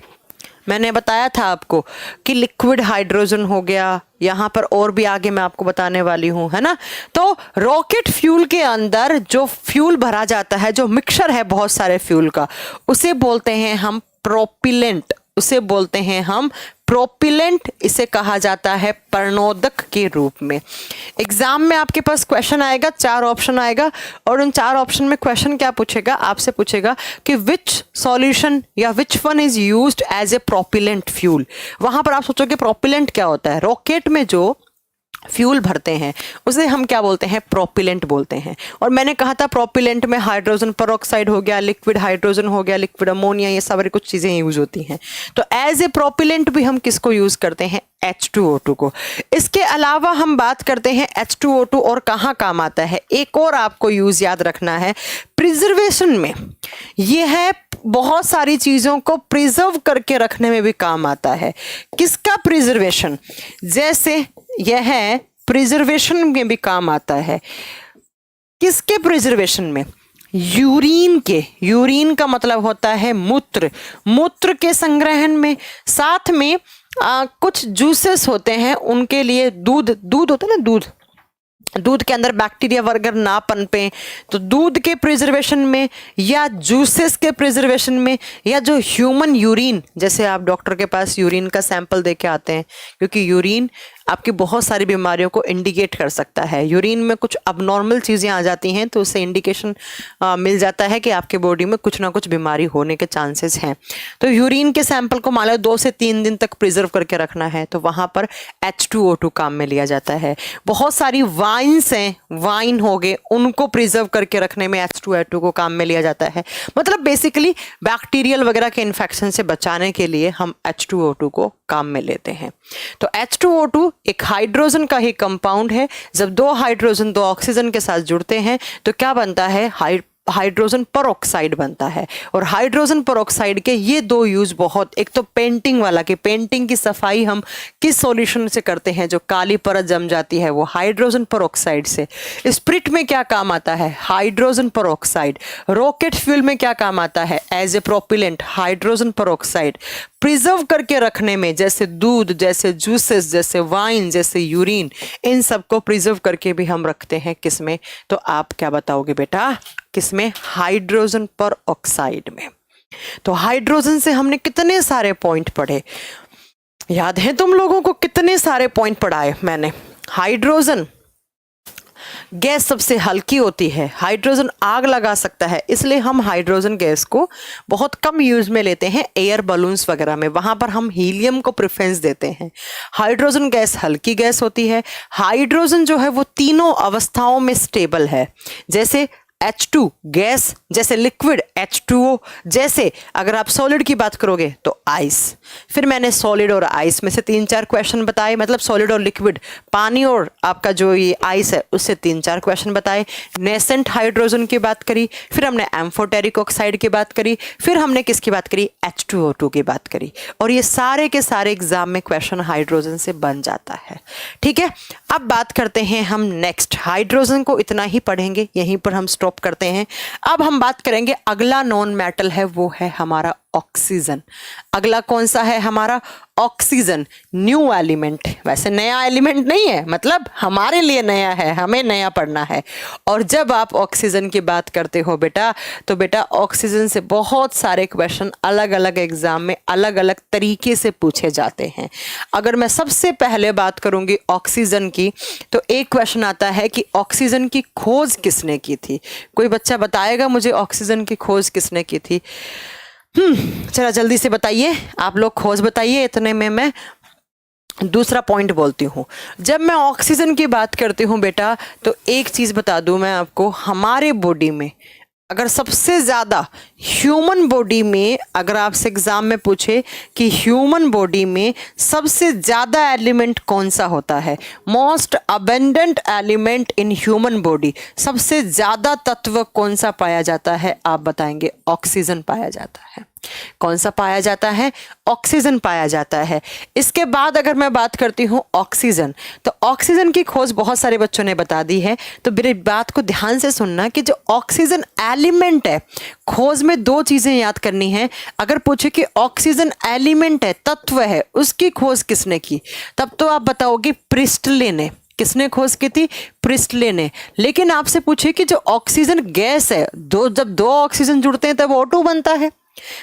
मैंने बताया था आपको कि लिक्विड हाइड्रोजन हो गया, यहां पर और भी आगे मैं आपको बताने वाली हूं, है ना। तो रॉकेट फ्यूल के अंदर जो फ्यूल भरा जाता है, जो मिक्सचर है बहुत सारे फ्यूल का, उसे बोलते हैं हम प्रोपिलेंट, उसे बोलते हैं हम प्रोपिलेंट। इसे कहा जाता है प्रणोदक के रूप में। एग्जाम में आपके पास क्वेश्चन आएगा, 4 ऑप्शन आएगा, और उन 4 ऑप्शन में क्वेश्चन क्या पूछेगा, आपसे पूछेगा कि विच सॉल्यूशन या which one is used as a propellant fuel. वहां पर आप सोचोगे प्रोपिलेंट क्या होता है, रॉकेट में जो फ्यूल भरते हैं उसे हम क्या बोलते हैं, प्रोपिलेंट बोलते हैं। और मैंने कहा था प्रोपिलेंट में हाइड्रोजन पेरोक्साइड हो गया, लिक्विड हाइड्रोजन हो गया, लिक्विड अमोनिया, ये सारी कुछ चीजें यूज होती हैं। तो एज ए प्रोपिलेंट भी हम किसको यूज करते हैं, H2O2 को। इसके अलावा हम बात करते हैं H2O2 और कहाँ काम आता है। एक और आपको यूज याद रखना है, प्रिजर्वेशन में। यह है बहुत सारी चीजों को प्रिजर्व करके रखने में भी काम आता है। किसका प्रिजर्वेशन, जैसे यह है प्रिजर्वेशन में भी काम आता है। किसके प्रिजर्वेशन में, यूरिन के। यूरिन का मतलब होता है मूत्र, मूत्र के संग्रहण में। साथ में कुछ जूसेस होते हैं, उनके लिए दूध, दूध होता है ना, दूध, दूध के अंदर बैक्टीरिया वगैरह ना पनपे, तो दूध के प्रिजर्वेशन में, या जूसेस के प्रिजर्वेशन में, या जो ह्यूमन यूरिन, जैसे आप डॉक्टर के पास यूरिन का सैंपल दे के आते हैं, क्योंकि यूरिन आपकी बहुत सारी बीमारियों को इंडिकेट कर सकता है। यूरिन में कुछ अबनॉर्मल चीज़ें आ जाती हैं तो उससे इंडिकेशन मिल जाता है कि आपके बॉडी में कुछ ना कुछ बीमारी होने के चांसेस हैं। तो यूरिन के सैंपल को मान लो 2 से 3 दिन तक प्रिजर्व करके रखना है, तो वहाँ पर H2O2 काम में लिया जाता है। बहुत सारी वाइन्स हैं, वाइन हो गए, उनको प्रिजर्व करके रखने में H2O2 को काम में लिया जाता है। मतलब बेसिकली बैक्टीरियल वगैरह के इन्फेक्शन से बचाने के लिए हम H2O2 को काम में लेते हैं। तो H2O2 एक हाइड्रोजन का ही कंपाउंड है। जब 2 हाइड्रोजन 2 ऑक्सीजन के साथ जुड़ते हैं तो क्या बनता है, हाइड्रोजन पेरोक्साइड बनता है। और हाइड्रोजन पेरोक्साइड के ये 2 यूज बहुत, एक तो पेंटिंग वाला, कि पेंटिंग की सफाई हम किस सॉल्यूशन से करते हैं, जो काली परत जम जाती है वो हाइड्रोजन पेरोक्साइड से। स्प्रिट में क्या काम आता है, हाइड्रोजन पेरोक्साइड। रॉकेट फ्यूल में क्या काम आता है, as a propellant, hydrogen peroxide. Preserve करके रखने में, जैसे दूध, जैसे जूसेस, जैसे वाइन, जैसे यूरिन, इन सबको प्रिजर्व करके भी हम रखते हैं किसमें, तो आप क्या बताओगे बेटा, किसमें, हाइड्रोजन पेरोक्साइड में। तो हाइड्रोजन से हमने कितने सारे पॉइंट पढ़े, याद है तुम लोगों को, कितने सारे पॉइंट पढ़ाए मैंने। हाइड्रोजन गैस सबसे हल्की होती है, हाइड्रोजन आग लगा सकता है, इसलिए हम हाइड्रोजन गैस को बहुत कम यूज में लेते हैं एयर बलून्स वगैरह में, वहां पर हम हीलियम को प्रेफरेंस देते हैं। हाइड्रोजन गैस हल्की गैस होती है। हाइड्रोजन जो है वो तीनों अवस्थाओं में स्टेबल है, जैसे H2 गैस, जैसे लिक्विड H2O, जैसे अगर आप सॉलिड की बात करोगे तो आइस। फिर मैंने सॉलिड और आइस में से 3-4 क्वेश्चन बताए, मतलब सॉलिड और लिक्विड, पानी और आपका जो ये आइस है उससे 3-4 क्वेश्चन बताए। नेसेंट हाइड्रोजन की बात करी, फिर हमने एम्फोटेरिक ऑक्साइड की बात करी, फिर हमने किसकी बात करी, H2O2 की बात करी। और ये सारे के सारे एग्जाम में क्वेश्चन हाइड्रोजन से बन जाता है। ठीक है, अब बात करते हैं हम नेक्स्ट। हाइड्रोजन को इतना ही पढ़ेंगे, यहीं पर हम स्टॉप करते हैं। अब हम बात करेंगे, अगला नॉन मेटल है वो है हमारा ऑक्सीजन। अगला कौन सा है हमारा, ऑक्सीजन, न्यू एलिमेंट। वैसे नया एलिमेंट नहीं है, मतलब हमारे लिए नया है, हमें नया पढ़ना है। और जब आप ऑक्सीजन की बात करते हो बेटा, तो बेटा ऑक्सीजन से बहुत सारे क्वेश्चन अलग अलग एग्जाम में अलग अलग तरीके से पूछे जाते हैं। अगर मैं सबसे पहले बात करूंगी ऑक्सीजन की, तो एक क्वेश्चन आता है कि ऑक्सीजन की खोज किसने की थी। कोई बच्चा बताएगा मुझे ऑक्सीजन की खोज किसने की थी? चला जल्दी से बताइए, आप लोग खोज बताइए, इतने में मैं दूसरा पॉइंट बोलती हूँ। जब मैं ऑक्सीजन की बात करती हूँ बेटा, तो एक चीज बता दूं मैं आपको, हमारे बॉडी में अगर सबसे ज्यादा ह्यूमन बॉडी में, अगर आपसे एग्जाम में पूछे कि ह्यूमन बॉडी में सबसे ज्यादा एलिमेंट कौन सा होता है, most abundant element in human body, सबसे ज्यादा तत्व कौन सा पाया जाता है, आप बताएंगे ऑक्सीजन पाया जाता है। कौन सा पाया जाता है, ऑक्सीजन पाया जाता है। इसके बाद अगर मैं बात करती हूँ ऑक्सीजन, तो ऑक्सीजन की खोज बहुत सारे बच्चों ने बता दी है। तो मेरी बात को ध्यान से सुनना कि जो ऑक्सीजन एलिमेंट है, खोज में 2 चीजें याद करनी है। अगर पूछे कि ऑक्सीजन एलिमेंट है, तत्व है, उसकी खोज किसने की, तब तो आप बताओगे प्रिस्टले ने। किसने खोज की थी, प्रिस्टले ने। लेकिन आपसे पूछे कि जो ऑक्सीजन गैस है, जब 2 ऑक्सीजन जुड़ते हैं तब O2 बनता है।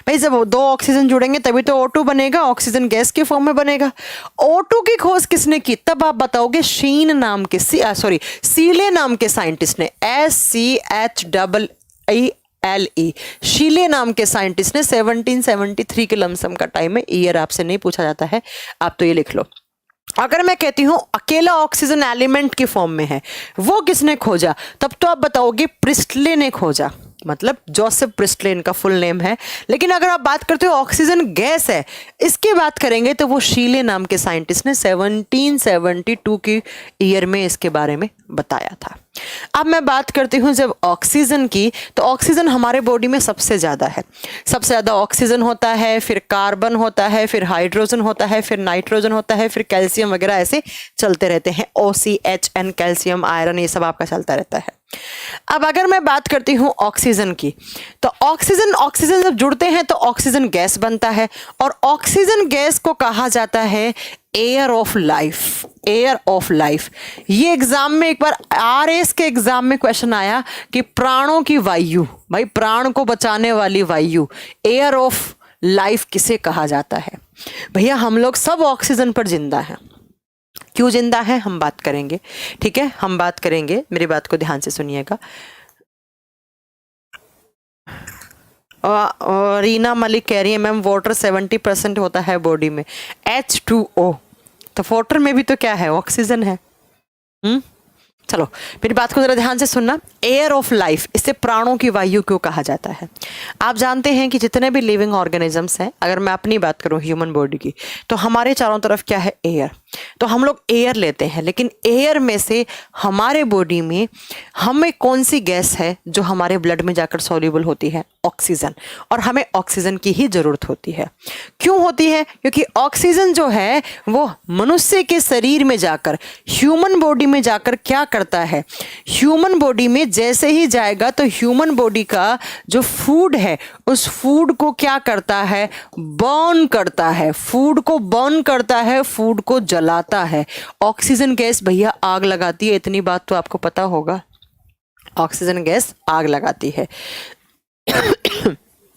भाई जब 2 ऑक्सीजन जुड़ेंगे तभी तो O2 बनेगा, ऑक्सीजन गैस के फॉर्म में बनेगा। O2 की खोज किसने की, तब आप बताओगे शीन नाम के सीले नाम के साइंटिस्ट ने, SCHEELE, शीले नाम के साइंटिस्ट ने 1773 के लमसम का टाइम है। ईयर आपसे नहीं पूछा जाता है, आप तो ये लिख लो। अगर मैं कहती हूं अकेला ऑक्सीजन एलिमेंट की फॉर्म में है, वो किसने खोजा, तब तो आप बताओगे प्रिस्टले ने खोजा, मतलब जोसेफ प्रिस्टले इनका फुल नेम है। लेकिन अगर आप बात करते हो ऑक्सीजन गैस है, इसकी बात करेंगे तो वो शीले नाम के साइंटिस्ट ने 1772 की ईयर में इसके बारे में बताया था। अब मैं बात करती हूँ जब ऑक्सीजन की, तो ऑक्सीजन हमारे बॉडी में सबसे ज्यादा है। सबसे ज्यादा ऑक्सीजन होता है, फिर कार्बन होता है, फिर हाइड्रोजन होता है, फिर नाइट्रोजन होता है, फिर कैल्शियम वगैरह ऐसे चलते रहते हैं। OCHN, कैल्शियम, आयरन, ये सब आपका चलता रहता है। अब अगर मैं बात करती हूं ऑक्सीजन की, तो ऑक्सीजन जब जुड़ते हैं तो ऑक्सीजन गैस बनता है, और ऑक्सीजन गैस को कहा जाता है air of life. Air of life, ये एग्जाम में एक बार RS के एग्जाम में क्वेश्चन आया कि प्राणों की वायु, भाई प्राण को बचाने वाली वायु, एयर ऑफ लाइफ किसे कहा जाता है। भैया हम लोग सब ऑक्सीजन पर जिंदा हैं। क्यों जिंदा है हम बात करेंगे, ठीक है, हम बात करेंगे, मेरी बात को ध्यान से सुनिएगा। और रीना मलिक कह रही है मैम वाटर 70% होता है बॉडी में, H2O, तो वाटर में भी तो क्या है, ऑक्सीजन है। चलो मेरी बात को जरा ध्यान से सुनना। एयर ऑफ लाइफ, इसे प्राणों की वायु क्यों कहा जाता है। आप जानते हैं कि जितने भी लिविंग ऑर्गेनिजम्स हैं, अगर मैं अपनी बात करूं ह्यूमन बॉडी की, तो हमारे चारों तरफ क्या है, एयर। तो हम लोग एयर लेते हैं, लेकिन एयर में से हमारे बॉडी में हमें कौन सी गैस है जो हमारे ब्लड में जाकर सॉल्युबल होती है, ऑक्सीजन। और हमें ऑक्सीजन की ही जरूरत होती है। क्यों होती है, क्योंकि ऑक्सीजन जो है वो मनुष्य के शरीर में जाकर, ह्यूमन बॉडी में जाकर क्या करता है, ह्यूमन बॉडी में जैसे ही जाएगा तो ह्यूमन बॉडी का जो फूड है, उस फूड को क्या करता है, बर्न करता है, फूड को बर्न करता है, फूड को जलाता है। ऑक्सीजन गैस भैया आग लगाती है, इतनी बात तो आपको पता होगा, ऑक्सीजन गैस आग लगाती है।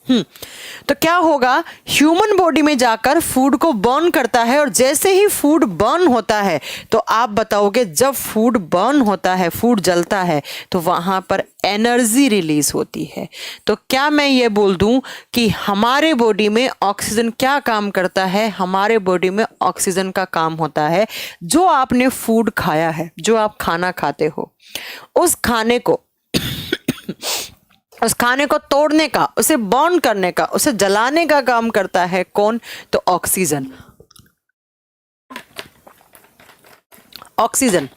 तो क्या होगा, ह्यूमन बॉडी में जाकर फूड को बर्न करता है, और जैसे ही फूड बर्न होता है तो आप बताओगे जब फूड बर्न होता है, फूड जलता है, तो वहां पर एनर्जी रिलीज होती है। तो क्या मैं ये बोल दूं कि हमारे बॉडी में ऑक्सीजन क्या काम करता है? हमारे बॉडी में ऑक्सीजन का काम होता है, जो आपने फूड खाया है, जो आप खाना खाते हो, उस खाने को उस खाने को तोड़ने का, उसे बर्न करने का, उसे जलाने का काम करता है कौन? तो ऑक्सीजन। ऑक्सीजन।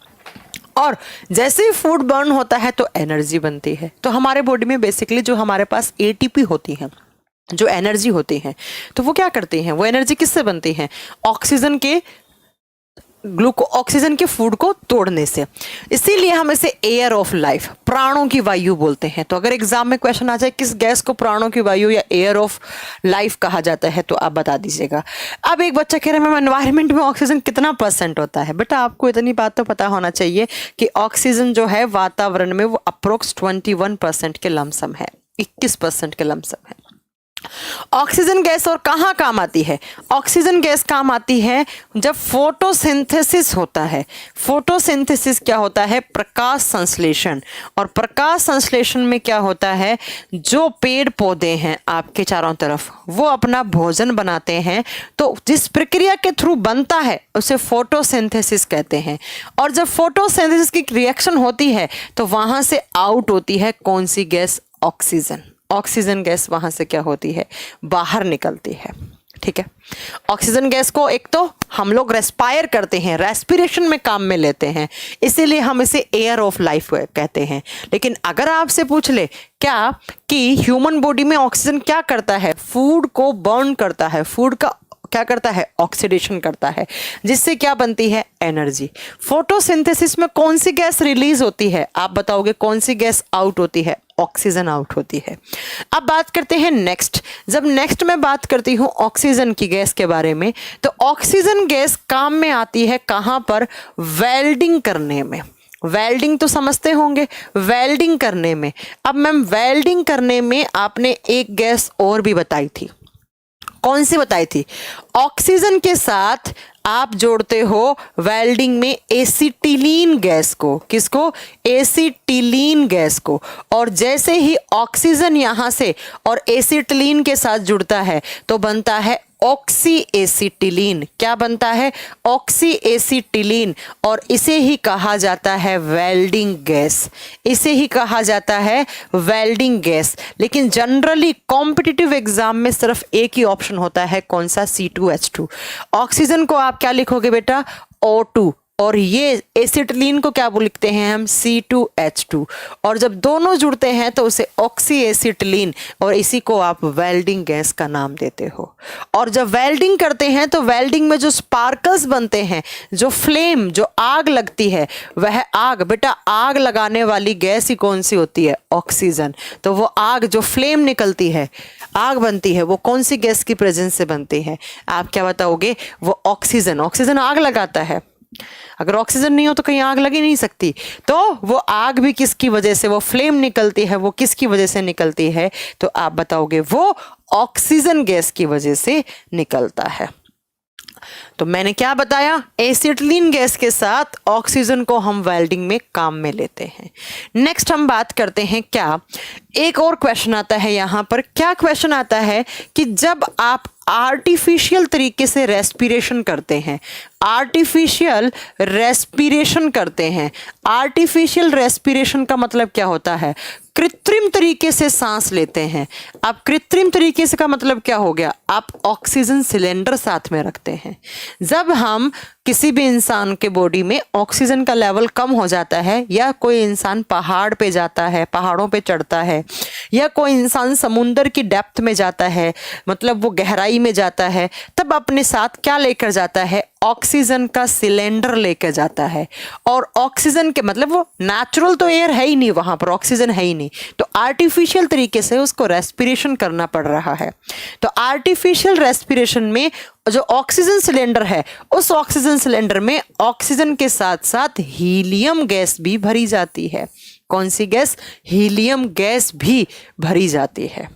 और जैसे ही फूड बर्न होता है तो एनर्जी बनती है। तो हमारे बॉडी में बेसिकली जो हमारे पास एटीपी होती है, जो एनर्जी होती है, तो वो क्या करती हैं? वो एनर्जी किससे बनती है? ऑक्सीजन के ऑक्सीजन के फूड को तोड़ने से। इसीलिए हम इसे एयर ऑफ लाइफ, प्राणों की वायु बोलते हैं। तो अगर एग्जाम में क्वेश्चन आ जाए किस गैस को प्राणों की वायु या एयर ऑफ लाइफ कहा जाता है, तो आप बता दीजिएगा। अब एक बच्चा कह रहा है मैम एनवायरनमेंट में ऑक्सीजन कितना % होता है? बेटा आपको इतनी बात तो पता होना चाहिए कि ऑक्सीजन जो है वातावरण में वो अप्रोक्स 21% के लमसम है, 21% के लमसम है। ऑक्सीजन गैस और कहाँ काम आती है? ऑक्सीजन गैस काम आती है जब फोटोसिंथेसिस होता है। फोटोसिंथेसिस क्या होता है? प्रकाश संश्लेषण। और प्रकाश संश्लेषण में क्या होता है? जो पेड़ पौधे हैं आपके चारों तरफ, वो अपना भोजन बनाते हैं, तो जिस प्रक्रिया के थ्रू बनता है उसे फोटोसिंथेसिस कहते हैं। और जब फोटोसिंथेसिस की रिएक्शन होती है तो वहां से आउट होती है कौन सी गैस? ऑक्सीजन। ऑक्सीजन गैस वहां से क्या होती है? बाहर निकलती है। ठीक है, ऑक्सीजन गैस को एक तो हम लोग रेस्पायर करते हैं, रेस्पिरेशन में काम में लेते हैं, इसीलिए हम इसे एयर ऑफ लाइफ कहते हैं। लेकिन अगर आपसे पूछ ले क्या कि ह्यूमन बॉडी में ऑक्सीजन क्या करता है? फूड को बर्न करता है, फूड का क्या करता है? ऑक्सीडेशन करता है, जिससे क्या बनती है? एनर्जी। फोटोसिंथेसिस में कौन सी गैस रिलीज होती है? आप बताओगे कौन सी गैस आउट होती है? ऑक्सीजन आउट होती है। अब बात करते हैं नेक्स्ट। जब नेक्स्ट मैं बात करती हूं ऑक्सीजन की गैस के बारे में, तो ऑक्सीजन गैस काम में आती है कहां पर? वेल्डिंग करने में। वेल्डिंग तो समझते होंगे, वेल्डिंग करने में। अब मैम वेल्डिंग करने में आपने एक गैस और भी बताई थी, कौन सी बताई थी? ऑक्सीजन के साथ आप जोड़ते हो वेल्डिंग में एसिटिलीन गैस को। किसको? एसिटिलीन गैस को। और जैसे ही ऑक्सीजन यहां से और एसिटिलीन के साथ जुड़ता है तो बनता है ऑक्सी एसिटिलीन। क्या बनता है? Oxy acetylene. और इसे ही कहा जाता है वेल्डिंग गैस। इसे ही कहा जाता है वेल्डिंग गैस। लेकिन जनरली कॉम्पिटिटिव एग्जाम में सिर्फ एक ही ऑप्शन होता है, कौन सा? C2H2। ऑक्सीजन को आप क्या लिखोगे बेटा? O2। और ये एसिटिलीन को क्या लिखते हैं हम? C2H2। और जब दोनों जुड़ते हैं तो उसे ऑक्सी एसिटिलीन, और इसी को आप वेल्डिंग गैस का नाम देते हो। और जब वेल्डिंग करते हैं तो वेल्डिंग में जो स्पार्कल्स बनते हैं, जो फ्लेम, जो आग लगती है, वह आग बेटा, आग लगाने वाली गैस ही कौन सी होती है? ऑक्सीजन। तो वो आग जो फ्लेम निकलती है, आग बनती है, वो कौन सी गैस की प्रेजेंस से बनती है? आप क्या बताओगे? वो ऑक्सीजन। ऑक्सीजन आग लगाता है। अगर ऑक्सीजन नहीं हो तो कहीं आग लग ही नहीं सकती। तो वो आग भी किसकी वजह से, वो फ्लेम निकलती है, वो किसकी वजह से निकलती है? तो आप बताओगे वो ऑक्सीजन गैस की वजह से निकलता है। तो मैंने क्या बताया? एसिटिलीन गैस के साथ ऑक्सीजन को हम वेल्डिंग में काम में लेते हैं। नेक्स्ट हम बात करते हैं, क्या एक और क्वेश्चन आता है यहां पर। क्या क्वेश्चन आता है कि जब आप आर्टिफिशियल तरीके से रेस्पिरेशन करते हैं, आर्टिफिशियल रेस्पिरेशन करते हैं। आर्टिफिशियल रेस्पिरेशन का मतलब क्या होता है? कृत्रिम तरीके से सांस लेते हैं। अब कृत्रिम तरीके से का मतलब क्या हो गया? आप ऑक्सीजन सिलेंडर साथ में रखते हैं। जब हम किसी भी इंसान के बॉडी में ऑक्सीजन का लेवल कम हो जाता है, या कोई इंसान पहाड़ पे जाता है, पहाड़ों पे चढ़ता है, या कोई इंसान समुंदर की डेप्थ में जाता है, मतलब वो गहराई में जाता है, तब अपने साथ क्या लेकर जाता है? ऑक्सीजन का सिलेंडर लेकर जाता है। और ऑक्सीजन के मतलब वो नेचुरल तो एयर है ही नहीं, वहां पर ऑक्सीजन है ही नहीं, तो आर्टिफिशियल तरीके से उसको रेस्पिरेशन करना पड़ रहा है। तो आर्टिफिशियल रेस्पिरेशन में जो ऑक्सीजन सिलेंडर है, उस ऑक्सीजन सिलेंडर में ऑक्सीजन के साथ साथ हीलियम गैस भी भरी जाती है। कौन सी गैस? हीलियम गैस भी भरी जाती है।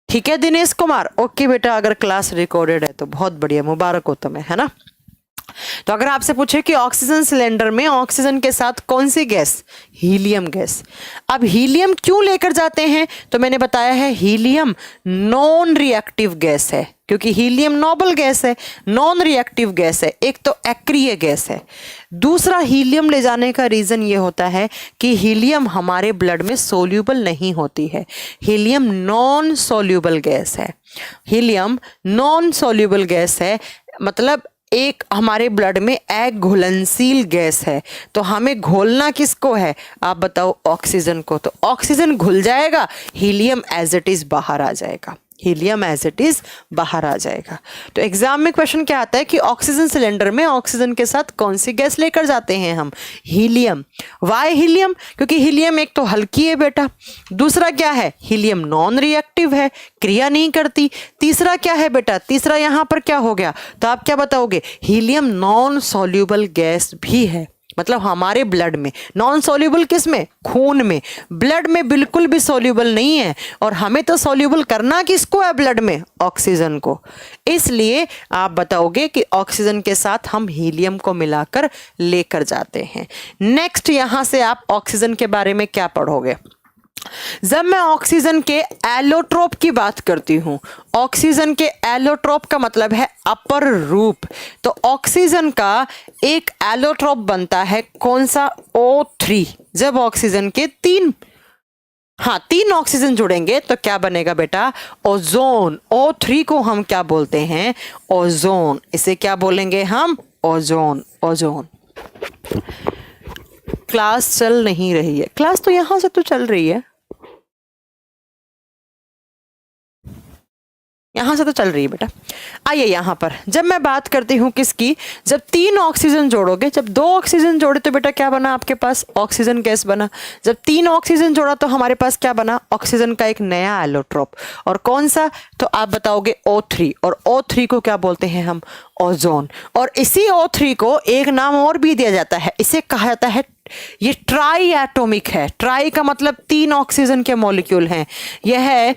ठीक है दिनेश कुमार, ओके बेटा, अगर क्लास रिकॉर्डेड है तो बहुत बढ़िया, मुबारक हो तुम्हें, है ना। तो अगर आपसे पूछे कि ऑक्सीजन सिलेंडर में ऑक्सीजन के साथ कौन सी गैस, हीलियम गैस। अब हीलियम क्यों लेकर जाते हैं, तो मैंने बताया है हीलियम नॉन रिएक्टिव गैस है, क्योंकि हीलियम नोबल गैस है, नॉन रिएक्टिव गैस है, एक तो एक्रिय गैस है। दूसरा, हीलियम ले जाने का रीजन ये होता है कि हीलियम हमारे ब्लड में सोल्यूबल नहीं होती है, हीलियम नॉन सोल्यूबल गैस है, हीलियम नॉन सोल्यूबल गैस है, मतलब एक हमारे ब्लड में एक घुलनशील गैस है। तो हमें घोलना किसको है, आप बताओ, ऑक्सीजन को। तो ऑक्सीजन घुल जाएगा, हीलियम एज इट इज बाहर आ जाएगा, हीलियम एज इट इज बाहर आ जाएगा। तो एग्जाम में क्वेश्चन क्या आता है कि ऑक्सीजन सिलेंडर में ऑक्सीजन के साथ कौन सी गैस लेकर जाते हैं हम, हीलियम। वाई हीलियम, क्योंकि हीलियम एक तो हल्की है बेटा, दूसरा क्या है, हीलियम नॉन रिएक्टिव है, क्रिया नहीं करती। तीसरा क्या है बेटा, तीसरा यहां पर क्या हो गया, तो आप क्या बताओगे, हीलियम नॉन सॉल्यूबल गैस भी है, मतलब हमारे ब्लड में नॉन सॉल्यूबल, किस में, खून में, ब्लड में बिल्कुल भी सॉल्यूबल नहीं है। और हमें तो सॉल्यूबल करना किसको है ब्लड में, ऑक्सीजन को। इसलिए आप बताओगे कि ऑक्सीजन के साथ हम हीलियम को मिलाकर लेकर जाते हैं। नेक्स्ट, यहां से आप ऑक्सीजन के बारे में क्या पढ़ोगे, जब मैं ऑक्सीजन के एलोट्रोप की बात करती हूं, ऑक्सीजन के एलोट्रोप का मतलब है अपर रूप। तो ऑक्सीजन का एक एलोट्रोप बनता है, कौन सा, O3। जब ऑक्सीजन के तीन ऑक्सीजन जुड़ेंगे तो क्या बनेगा बेटा, ओजोन। O3 को हम क्या बोलते हैं, ओजोन। इसे क्या बोलेंगे हम, ओजोन, ओजोन। क्लास चल नहीं रही है, क्लास तो यहां से तो चल रही है, यहां से तो चल रही है बेटा। आइए यहां पर, जब मैं बात करती हूं किसकी, जब 3 ऑक्सीजन जोड़ोगे, जब 2 ऑक्सीजन जोड़े तो बेटा क्या बना आपके पास, ऑक्सीजन गैस बना। जब 3 ऑक्सीजन जोड़ा तो हमारे पास क्या बना, ऑक्सीजन का एक नया एलोट्रोप। और कौन सा, तो आप बताओगे O3। और O3 को क्या बोलते हैं हम, ओजोन। और इसी O3 को एक नाम और भी दिया जाता है, इसे कहा जाता है, ये ट्राई एटॉमिक है। ट्राई का मतलब 3 ऑक्सीजन के मॉलिक्यूल हैं, यह है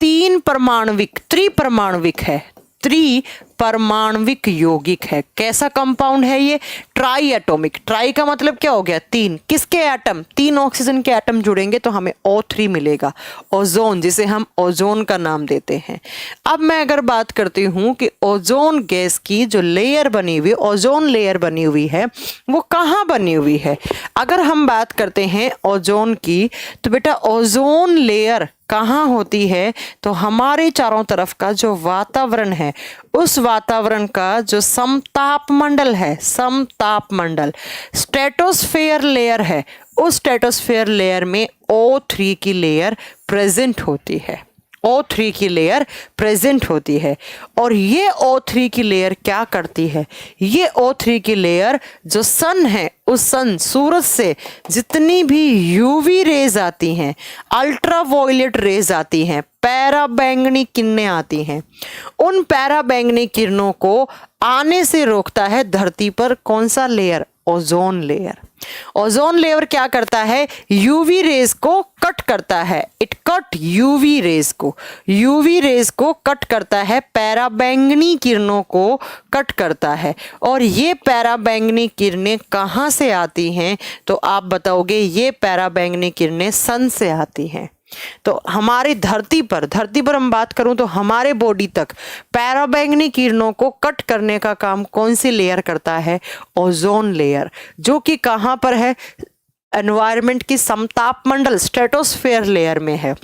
3 परमाणविक, त्रिपरमाणविक है, त्रिपरमाणविक यौगिक है। कैसा कंपाउंड है ये, ट्राई एटॉमिक। ट्राई का मतलब क्या हो गया, 3, किसके एटम, 3 ऑक्सीजन के एटम जुड़ेंगे तो हमें O3 मिलेगा, ओजोन, जिसे हम ओजोन का नाम देते हैं। अब मैं अगर बात करती हूं कि ओजोन गैस की जो लेयर बनी हुई, ओजोन लेयर बनी हुई है, वो कहाँ बनी हुई है। अगर हम बात करते हैं ओजोन की, तो बेटा ओजोन लेयर कहाँ होती है, तो हमारे चारों तरफ का जो वातावरण है, उस वातावरण का जो समताप मंडल है, समताप मंडल, स्ट्रेटोस्फेयर लेयर है, उस स्ट्रेटोस्फेयर लेयर में O3 की लेयर प्रेजेंट होती है, O3 की लेयर प्रेजेंट होती है। और ये O3 की लेयर क्या करती है, ये O3 की लेयर जो सन है, उस सन, सूरज से जितनी भी यूवी रेज आती हैं, अल्ट्रावायलेट रेज आती हैं, पैराबैंगनी किरणें आती हैं, उन पैराबैंगनी किरणों को आने से रोकता है धरती पर कौन सा layer, ozone layer. Ozone layer क्या करता है, यूवी रेज को कट करता है, इट कट यूवी रेज को, यूवी रेज को कट करता है, पैराबैंगनी किरणों को कट करता है। और ये पैराबैंगनी किरणें कहाँ से आती हैं, तो आप बताओगे ये पैराबैंगनी किरणें सन से आती हैं। तो हमारी धरती पर हम बात करूं तो हमारे बॉडी तक पैराबैंगनी किरणों को कट करने का काम कौन सी लेयर करता है, ओजोन लेयर, जो कि कहां पर है, एनवायरनमेंट की समताप मंडल, स्ट्रेटोस्फेयर लेयर में है।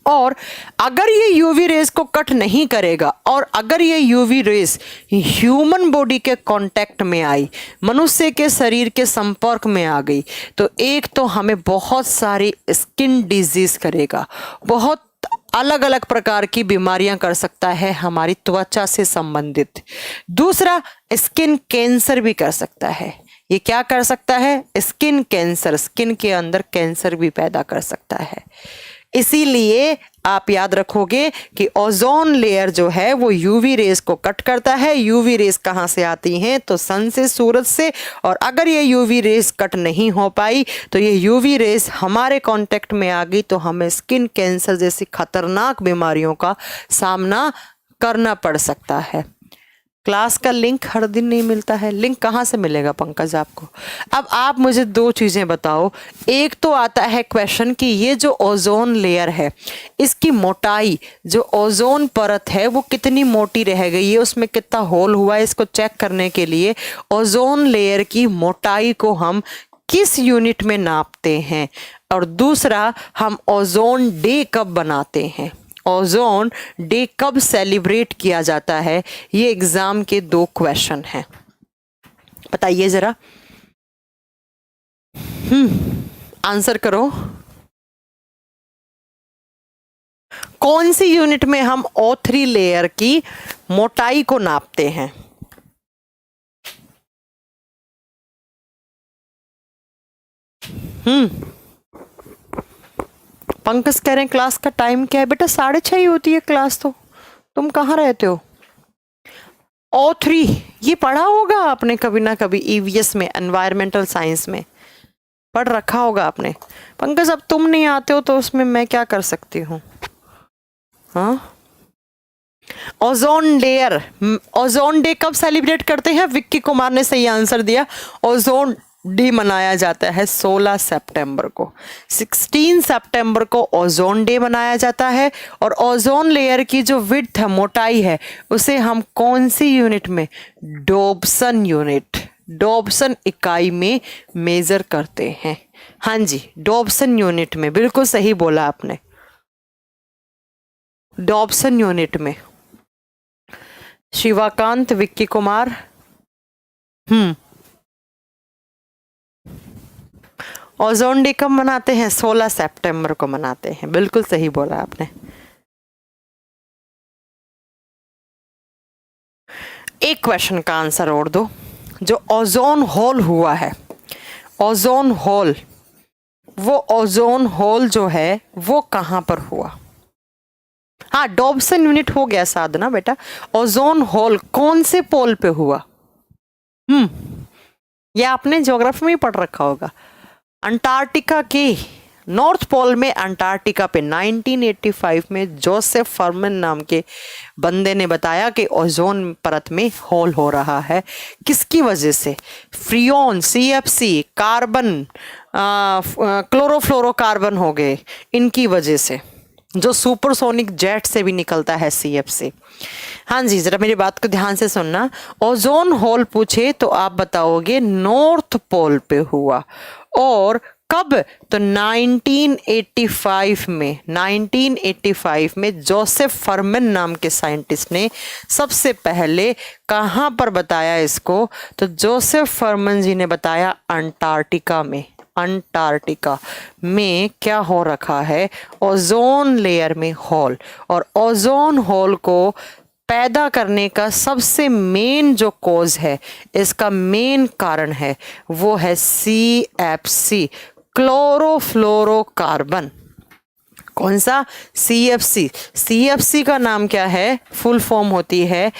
और अगर ये यूवी रेज को कट नहीं करेगा, और अगर ये यूवी रेज ह्यूमन बॉडी के कांटेक्ट में आई, मनुष्य के शरीर के संपर्क में आ गई, तो एक तो हमें बहुत सारी स्किन डिजीज करेगा, बहुत अलग अलग प्रकार की बीमारियां कर सकता है हमारी त्वचा से संबंधित। दूसरा, स्किन कैंसर भी कर सकता है। ये क्या कर सकता है, स्किन कैंसर, स्किन के अंदर कैंसर भी पैदा कर सकता है। इसीलिए आप याद रखोगे कि ओजोन लेयर जो है वो यूवी रेस को कट करता है। यूवी रेस कहाँ से आती हैं? तो सन से, सूरज से। और अगर ये यूवी रेस कट नहीं हो पाई तो ये यूवी रेस हमारे कांटेक्ट में आ गई तो हमें स्किन कैंसर जैसी खतरनाक बीमारियों का सामना करना पड़ सकता है। क्लास का लिंक हर दिन नहीं मिलता है, लिंक कहाँ से मिलेगा पंकज आपको? अब आप मुझे दो चीज़ें बताओ। एक तो आता है क्वेश्चन कि ये जो ओजोन लेयर है इसकी मोटाई, जो ओजोन परत है वो कितनी मोटी रह गई है, उसमें कितना होल हुआ है, इसको चेक करने के लिए ओजोन लेयर की मोटाई को हम किस यूनिट में नापते हैं। और दूसरा, हम ओजोन डे कब बनाते हैं, ओजोन डे कब सेलिब्रेट किया जाता है। ये एग्जाम के दो क्वेश्चन हैं, बताइए जरा। आंसर करो। कौन सी यूनिट में हम O3 लेयर की मोटाई को नापते हैं? पंकज कह रहे हैं क्लास का टाइम क्या है? बेटा 6:30 ही होती है क्लास, तो तुम कहाँ रहते हो? O3 ये पढ़ा होगा आपने कभी ना कभी, EVS में, एनवायरमेंटल साइंस में पढ़ रखा होगा आपने। पंकज अब तुम नहीं आते हो तो उसमें मैं क्या कर सकती हूँ? हाँ, ओजोन लेयर, ओजोन डे कब सेलिब्रेट करते हैं? विक्की कुमार ने सही आंसर दिया। ओजोन डे मनाया जाता है 16 सितंबर को। 16 सितंबर को ओजोन डे मनाया जाता है। और ओजोन लेयर की जो विड्थ है, मोटाई है, उसे हम कौन सी यूनिट में? डॉब्सन यूनिट, डॉब्सन इकाई में मेजर करते हैं। हाँ जी, डॉब्सन यूनिट में, बिल्कुल सही बोला आपने, डॉब्सन यूनिट में। शिवाकांत, विक्की कुमार, ओजोन डे कब मनाते हैं? 16 सितंबर को मनाते हैं, बिल्कुल सही बोला आपने। एक क्वेश्चन का आंसर और दो। जो ओजोन होल हुआ है, ओजोन होल, वो ओजोन होल जो है वो कहां पर हुआ? हाँ, डॉब्सन यूनिट हो गया साधना बेटा। ओजोन होल कौन से पोल पे हुआ? ये आपने ज्योग्राफी में ही पढ़ रखा होगा। अंटार्कटिका के नॉर्थ पोल में, अंटार्कटिका पे 1985 में जोसेफ फरमन नाम के बंदे ने बताया कि ओजोन परत में होल हो रहा है। किसकी वजह से? फ्रियोन, CFC, कार्बन, क्लोरोफ्लोरोकार्बन हो गए, इनकी वजह से, जो सुपरसोनिक जेट से भी निकलता है CFC। हाँ जी, जरा मेरी बात को ध्यान से सुनना। ओजोन होल पूछे तो आप बताओगे नॉर्थ पोल पे हुआ। और कब? तो 1985 में, 1985 में जोसेफ फरमन नाम के साइंटिस्ट ने सबसे पहले कहां पर बताया इसको? तो जोसेफ फरमन जी ने बताया अंटार्कटिका में। अंटार्कटिका में क्या हो रखा है? ओजोन लेयर में होल। और ओजोन होल को पैदा करने का सबसे मेन जो कॉज है, इसका मेन कारण है, वो है CFC, क्लोरोफ्लोरोकार्बन। कौन सा? CFC। CFC का नाम क्या है? फुल फॉर्म होती है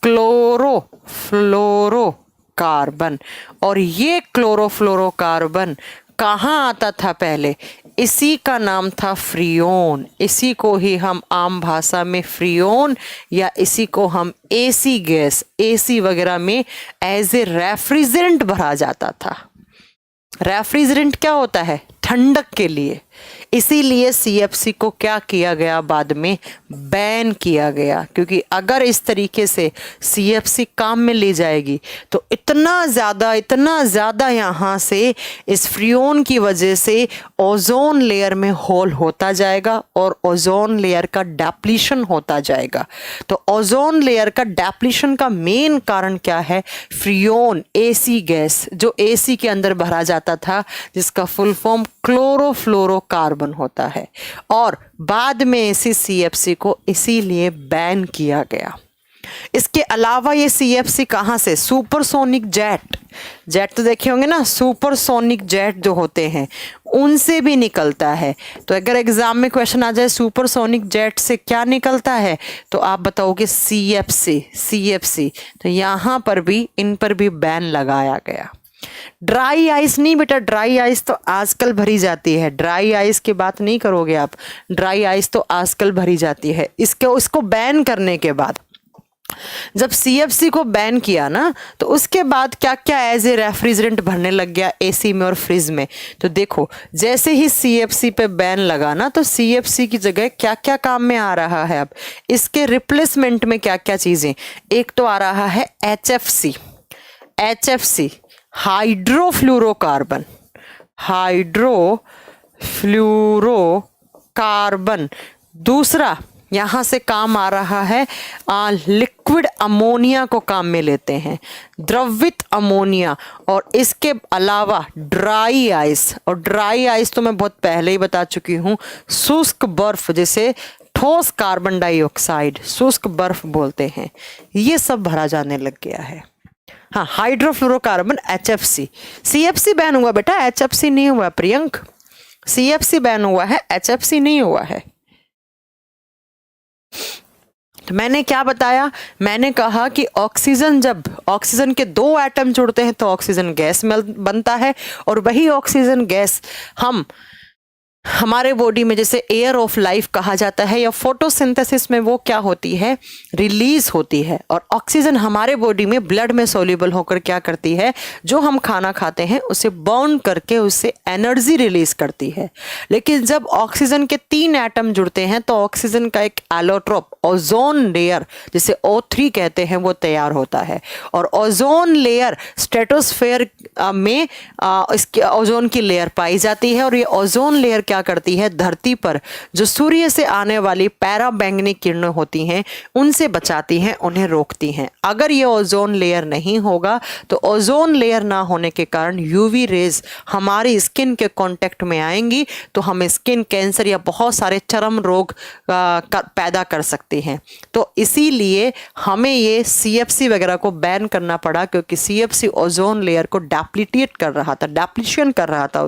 क्लोरोफ्लोरोकार्बन। और ये क्लोरोफ्लोरोकार्बन कहाँ आता था पहले? इसी का नाम था फ्रियोन। इसी को ही हम आम भाषा में फ्रियोन, या इसी को हम AC गैस, AC वगैरह में एज ए रेफ्रिजरेंट भरा जाता था। रेफ्रिजरेंट क्या होता है? ठंडक के लिए। इसीलिए CFC को क्या किया गया? बाद में बैन किया गया, क्योंकि अगर इस तरीके से CFC काम में ली जाएगी तो इतना ज़्यादा यहाँ से इस फ्रियोन की वजह से ओजोन लेयर में होल होता जाएगा और ओजोन लेयर का डेप्लीशन होता जाएगा। तो ओजोन लेयर का डेप्लीशन का मेन कारण क्या है? फ्रियोन, AC गैस, जो AC के अंदर भरा जाता था, जिसका फुल फॉर्म क्लोरोफ्लोरोकार्बन होता है। और बाद में इसी CFC को इसीलिए बैन किया गया। इसके अलावा ये CFC कहाँ से? सुपरसोनिक जेट, जेट तो देखे होंगे ना, सुपरसोनिक जेट जो होते हैं उनसे भी निकलता है। तो अगर एग्जाम में क्वेश्चन आ जाए सुपरसोनिक जेट से क्या निकलता है, तो आप बताओगे CFC, CFC। तो यहाँ पर भी, इन पर भी बैन लगाया गया। ड्राई आइस नहीं बेटा, ड्राई आइस तो आजकल भरी जाती है, ड्राई आइस की बात नहीं करोगे आप, ड्राई आइस तो आजकल भरी जाती है। इसको बैन करने के बाद, जब CFC को बैन किया ना, तो उसके बाद क्या क्या एज ए रेफ्रिजरेंट भरने लग गया AC में और फ्रिज में। तो देखो, जैसे ही CFC पे बैन लगा ना, तो CFC की जगह क्या क्या काम में आ रहा है, अब इसके रिप्लेसमेंट में क्या क्या चीजें। एक तो आ रहा है HFC, HFC हाइड्रोफ्लोरोकार्बन, हाइड्रोफ्लोरोकार्बन। दूसरा यहां से काम आ रहा है लिक्विड अमोनिया को काम में लेते हैं, द्रवित अमोनिया। और इसके अलावा ड्राई आइस, और ड्राई आइस तो मैं बहुत पहले ही बता चुकी हूं, शुष्क बर्फ, जैसे ठोस कार्बन डाइऑक्साइड शुष्क बर्फ बोलते हैं, ये सब भरा जाने लग गया है। हाँ, हाइड्रोफ्लोरोकार्बन HFC। CFC बैन हुआ बेटा, HFC नहीं हुआ प्रियंक, CFC बैन हुआ है, HFC नहीं हुआ है। तो मैंने क्या बताया, मैंने कहा कि ऑक्सीजन, जब ऑक्सीजन के 2 एटम जुड़ते हैं तो ऑक्सीजन गैस बनता है, और वही ऑक्सीजन गैस हमारे बॉडी में जैसे एयर ऑफ लाइफ कहा जाता है, या फोटोसिंथेसिस में वो क्या होती है, रिलीज होती है। और ऑक्सीजन हमारे बॉडी में ब्लड में सोल्यूबल होकर क्या करती है, जो हम खाना खाते हैं उसे बर्न करके उससे एनर्जी रिलीज करती है। लेकिन जब ऑक्सीजन के 3 एटम जुड़ते हैं तो ऑक्सीजन का एक एलोट्रोप, ओजोन लेयर जिसे O3 कहते हैं, वो तैयार होता है। और ओजोन लेयर स्ट्रेटोस्फेयर में इसके ओजोन की लेयर पाई जाती है, और ये ओजोन लेयर क्या करती है, धरती पर जो सूर्य से आने वाली पैराबैंगनी किरणें होती हैं उनसे बचाती हैं, उन्हें रोकती हैं। अगर ये ओजोन लेयर नहीं होगा तो ओजोन लेयर ना होने के कारण UV रेज हमारी स्किन के कांटेक्ट में आएंगी, तो हमें स्किन कैंसर या बहुत सारे चर्म रोग पैदा कर सकती हैं। तो इसीलिए हमें ये CFC वगैरह को बैन करना पड़ा, क्योंकि CFC ओजोन लेयर को डेप्लीटेट कर रहा था, डेप्लीशन कर रहा था,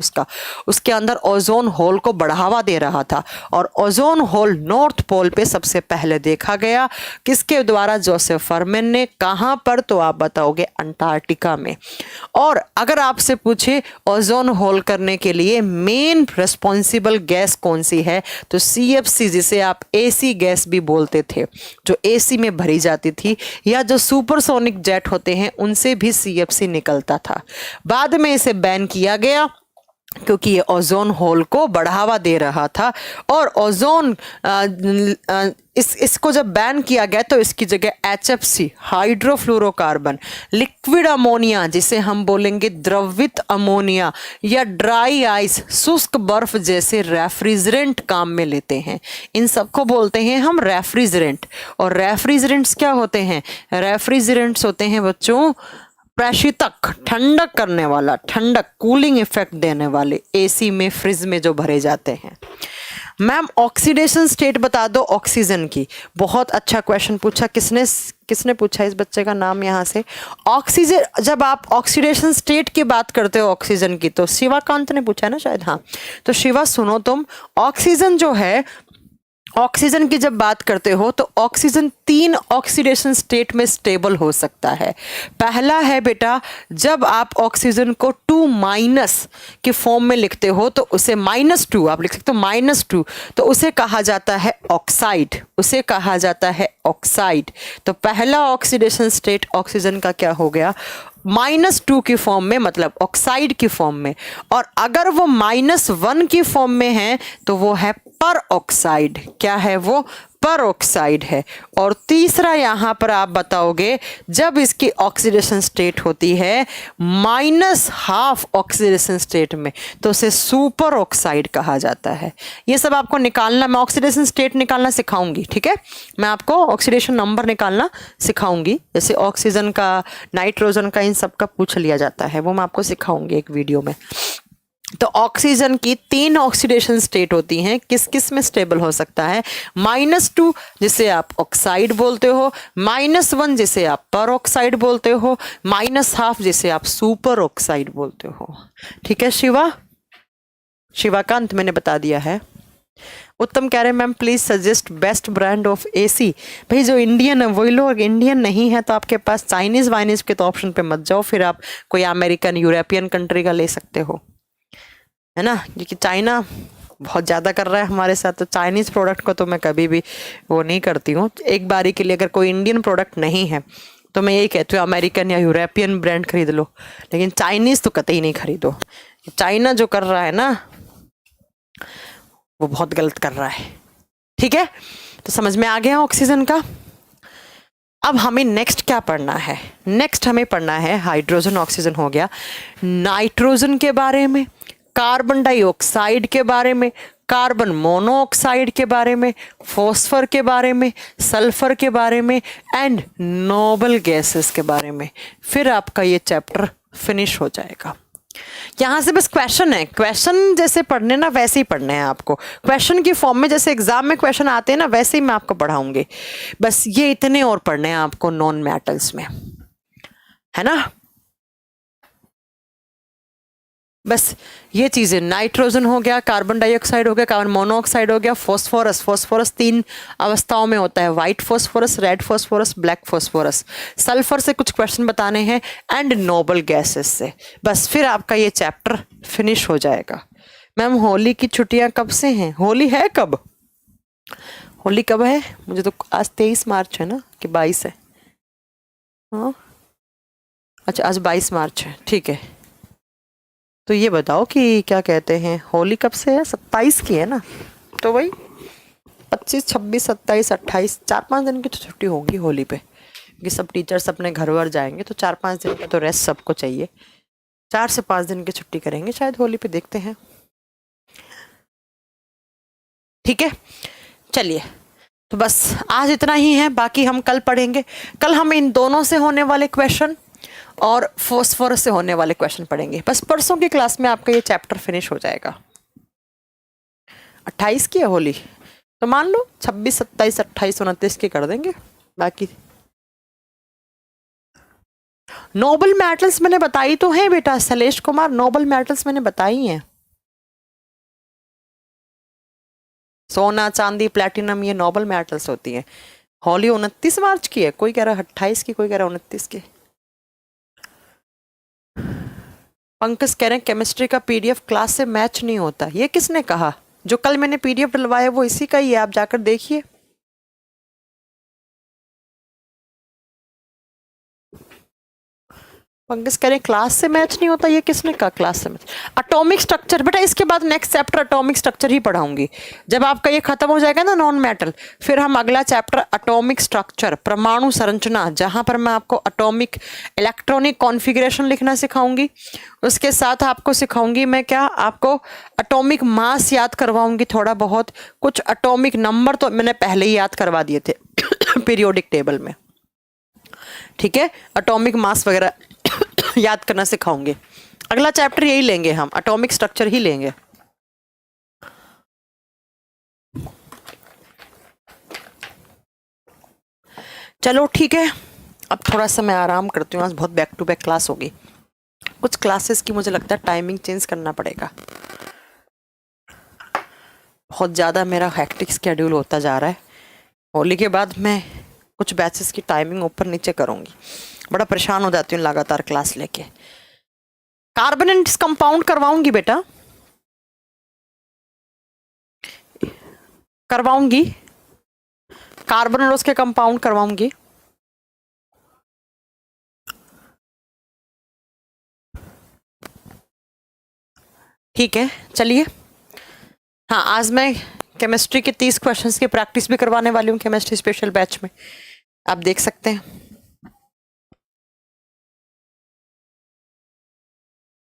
उसके अंदर ओजोन होल को बढ़ावा दे रहा था। और ओजोन होल नॉर्थ पोल पे सबसे पहले देखा गया, किसके द्वारा, जोसेफ फरमैन ने। कहां पर, तो आप बताओगे अंटार्कटिका में। और अगर आपसे पूछे ओजोन होल करने के लिए मेन रिस्पॉन्सिबल गैस कौन सी है, तो CFC, जिसे आप AC गैस भी बोलते थे, जो AC में भरी जाती थी, या जो सुपरसोनिक जेट होते हैं उनसे भी CFC निकलता था। बाद में इसे बैन किया गया क्योंकि ये ओजोन होल को बढ़ावा दे रहा था। और ओजोन इसको जब बैन किया गया तो इसकी जगह HFC हाइड्रोफ्लोरोकार्बन, लिक्विड अमोनिया जिसे हम बोलेंगे द्रवित अमोनिया, या ड्राई आइस शुष्क बर्फ जैसे रेफ्रिजरेंट काम में लेते हैं। इन सबको बोलते हैं हम रेफ्रिजरेंट। और रेफ्रिजरेंट्स क्या होते हैं, रेफ्रिजरेंट्स होते हैं बच्चों प्रशीतक, ठंडक करने वाला, ठंडक कूलिंग इफेक्ट देने वाले, AC में फ्रिज में जो भरे जाते हैं। मैम ऑक्सीडेशन स्टेट बता दो ऑक्सीजन की। बहुत अच्छा क्वेश्चन पूछा, किसने पूछा, इस बच्चे का नाम यहाँ से। ऑक्सीजन, जब आप ऑक्सीडेशन स्टेट की बात करते हो ऑक्सीजन की, तो शिवाकांत ने पूछा है ना शायद, हाँ। तो शिवा सुनो तुम, ऑक्सीजन जो है, ऑक्सीजन की जब बात करते हो तो ऑक्सीजन 3 ऑक्सीडेशन स्टेट में स्टेबल हो सकता है। पहला है बेटा, जब आप ऑक्सीजन को 2- के फॉर्म में लिखते हो तो उसे -2 आप लिख सकते हो, -2, तो उसे कहा जाता है ऑक्साइड, उसे कहा जाता है ऑक्साइड। तो पहला ऑक्सीडेशन स्टेट ऑक्सीजन का क्या हो गया, -2 की फॉर्म में, मतलब ऑक्साइड की फॉर्म में। और अगर वो -1 की फॉर्म में है तो वो है पर ऑक्साइड। क्या है वो, पर ऑक्साइड है। और तीसरा यहां पर आप बताओगे, जब इसकी ऑक्सीडेशन स्टेट होती है -½ ऑक्सीडेशन स्टेट में, तो उसे सुपर ऑक्साइड कहा जाता है। ये सब आपको निकालना, मैं ऑक्सीडेशन स्टेट निकालना सिखाऊंगी, ठीक है। मैं आपको ऑक्सीडेशन नंबर निकालना सिखाऊंगी, जैसे ऑक्सीजन का, नाइट्रोजन का, इन सब का पूछ लिया जाता है, वो मैं आपको सिखाऊंगी एक वीडियो में। तो ऑक्सीजन की 3 ऑक्सीडेशन स्टेट होती हैं, किस किस में स्टेबल हो सकता है, -2 जिसे आप ऑक्साइड बोलते हो, -1 जिसे आप पर ऑक्साइड बोलते हो, -½ जिसे आप सुपर ऑक्साइड बोलते हो। ठीक है शिवा। शिवाकांत मैंने बता दिया है। उत्तम कह रहे हैं ma'am please suggest best brand of AC. भाई जो इंडियन है वही लोग, इंडियन नहीं है तो आपके पास चाइनीज वाइनीज के तो ऑप्शन पे मत जाओ, फिर आप कोई अमेरिकन यूरोपियन कंट्री का ले सकते हो, है ना, क्योंकि चाइना बहुत ज़्यादा कर रहा है हमारे साथ, तो चाइनीज़ प्रोडक्ट को तो मैं कभी भी वो नहीं करती हूँ। एक बारी के लिए अगर कोई इंडियन प्रोडक्ट नहीं है तो मैं यही कहती हूँ अमेरिकन या यूरोपियन ब्रांड खरीद लो, लेकिन चाइनीज़ तो कतई नहीं खरीदो। चाइना जो कर रहा है ना वो बहुत गलत कर रहा है। ठीक है, तो समझ में आ गया ऑक्सीजन का। अब हमें नेक्स्ट क्या पढ़ना है? नेक्स्ट हमें पढ़ना है हाइड्रोजन ऑक्सीजन हो गया, नाइट्रोजन के बारे में, कार्बन डाइऑक्साइड के बारे में, कार्बन मोनोऑक्साइड के बारे में, फॉस्फर के बारे में, सल्फर के बारे में एंड नोबल गैसेस के बारे में। फिर आपका ये चैप्टर फिनिश हो जाएगा। यहाँ से बस क्वेश्चन है, क्वेश्चन जैसे पढ़ने ना वैसे ही पढ़ने हैं आपको, क्वेश्चन की फॉर्म में, जैसे एग्जाम में क्वेश्चन आते हैं ना वैसे ही मैं आपको पढ़ाऊंगी। बस ये इतने और पढ़ने हैं आपको नॉन मेटल्स में, है ना। बस ये चीजें, नाइट्रोजन हो गया, कार्बन डाइऑक्साइड हो गया, कार्बन मोनोऑक्साइड हो गया, फॉस्फोरस, फॉस्फोरस 3 अवस्थाओं में होता है, white phosphorus, red phosphorus, black phosphorus, sulphur से कुछ क्वेश्चन बताने हैं एंड नोबल गैसेस से। बस फिर आपका ये चैप्टर फिनिश हो जाएगा। मैम होली की छुट्टियां कब से हैं? होली है कब? होली कब है? मुझे तो आज 23 मार्च है ना कि 22 है? हाँ अच्छा, आज 22 मार्च है, ठीक है। तो ये बताओ कि क्या कहते हैं, होली कब से है? 27 की है ना, तो वही 25, 26, 27, 28, 4-5 दिन की तो छुट्टी होगी होली पे, क्योंकि सब टीचर्स अपने घर वर जाएंगे तो 4-5 दिन का तो रेस्ट सबको चाहिए। 4 से 5 दिन की छुट्टी करेंगे शायद होली पे, देखते हैं। ठीक है, चलिए तो बस आज इतना ही है, बाकी हम कल पढ़ेंगे। कल हम इन दोनों से होने वाले क्वेश्चन और फॉस्फोरस से होने वाले क्वेश्चन पढ़ेंगे। बस परसों की क्लास में आपका ये चैप्टर फिनिश हो जाएगा। 28 की है होली, तो मान लो 26, 27, 28, 29 की कर देंगे। बाकी नोबल मेटल्स मैंने बताई तो है बेटा, शैलेश कुमार, नोबल मेटल्स मैंने बताई हैं, सोना, चांदी, प्लैटिनम, ये नोबल मेटल्स होती हैं। होली 29 मार्च की है, कोई कह रहा 28 की, कोई कह रहा 29 की। पंकज कह रहे हैं केमिस्ट्री का पीडीएफ क्लास से मैच नहीं होता। ये किसने कहा? जो कल मैंने पीडीएफ डलवाया वो इसी का ही है, आप जाकर देखिए। पंकज कह रहे हैं क्लास से मैच नहीं होता, ये किसने कहा क्लास से मैच? एटॉमिक स्ट्रक्चर बेटा, इसके बाद नेक्स्ट चैप्टर एटॉमिक स्ट्रक्चर ही पढ़ाऊंगी। जब आपका ये खत्म हो जाएगा ना नॉन मेटल, फिर हम अगला चैप्टर एटॉमिक स्ट्रक्चर, परमाणु संरचना, जहां पर मैं आपको एटॉमिक इलेक्ट्रॉनिक कॉन्फ़िगरेशन लिखना सिखाऊंगी, उसके साथ आपको सिखाऊंगी मैं क्या, आपको एटॉमिक मास याद करवाऊंगी थोड़ा बहुत, कुछ एटॉमिक नंबर तो मैंने पहले ही याद करवा दिए थे पीरियोडिक टेबल में। ठीक है, एटॉमिक मास वगैरह याद करना सिखाऊंगे। अगला चैप्टर यही लेंगे हम, एटॉमिक स्ट्रक्चर ही लेंगे। चलो ठीक है, अब थोड़ा सा मैं आराम करती हूँ, आज बहुत बैक टू बैक क्लास होगी। कुछ क्लासेस की मुझे लगता है टाइमिंग चेंज करना पड़ेगा, बहुत ज़्यादा मेरा हैक्टिक स्केड्यूल होता जा रहा है। होली के बाद मैं कुछ बैचेस की टाइमिंग ऊपर नीचे करूँगी, बड़ा परेशान हो जाती हूँ लगातार क्लास लेके। कार्बन एंड कंपाउंड करवाऊंगी बेटा, करवाऊंगी, कार्बन और उसके कंपाउंड करवाऊंगी। ठीक है, चलिए। हाँ, आज मैं केमिस्ट्री के 30 क्वेश्चंस की प्रैक्टिस भी करवाने वाली हूँ केमिस्ट्री स्पेशल बैच में, आप देख सकते हैं।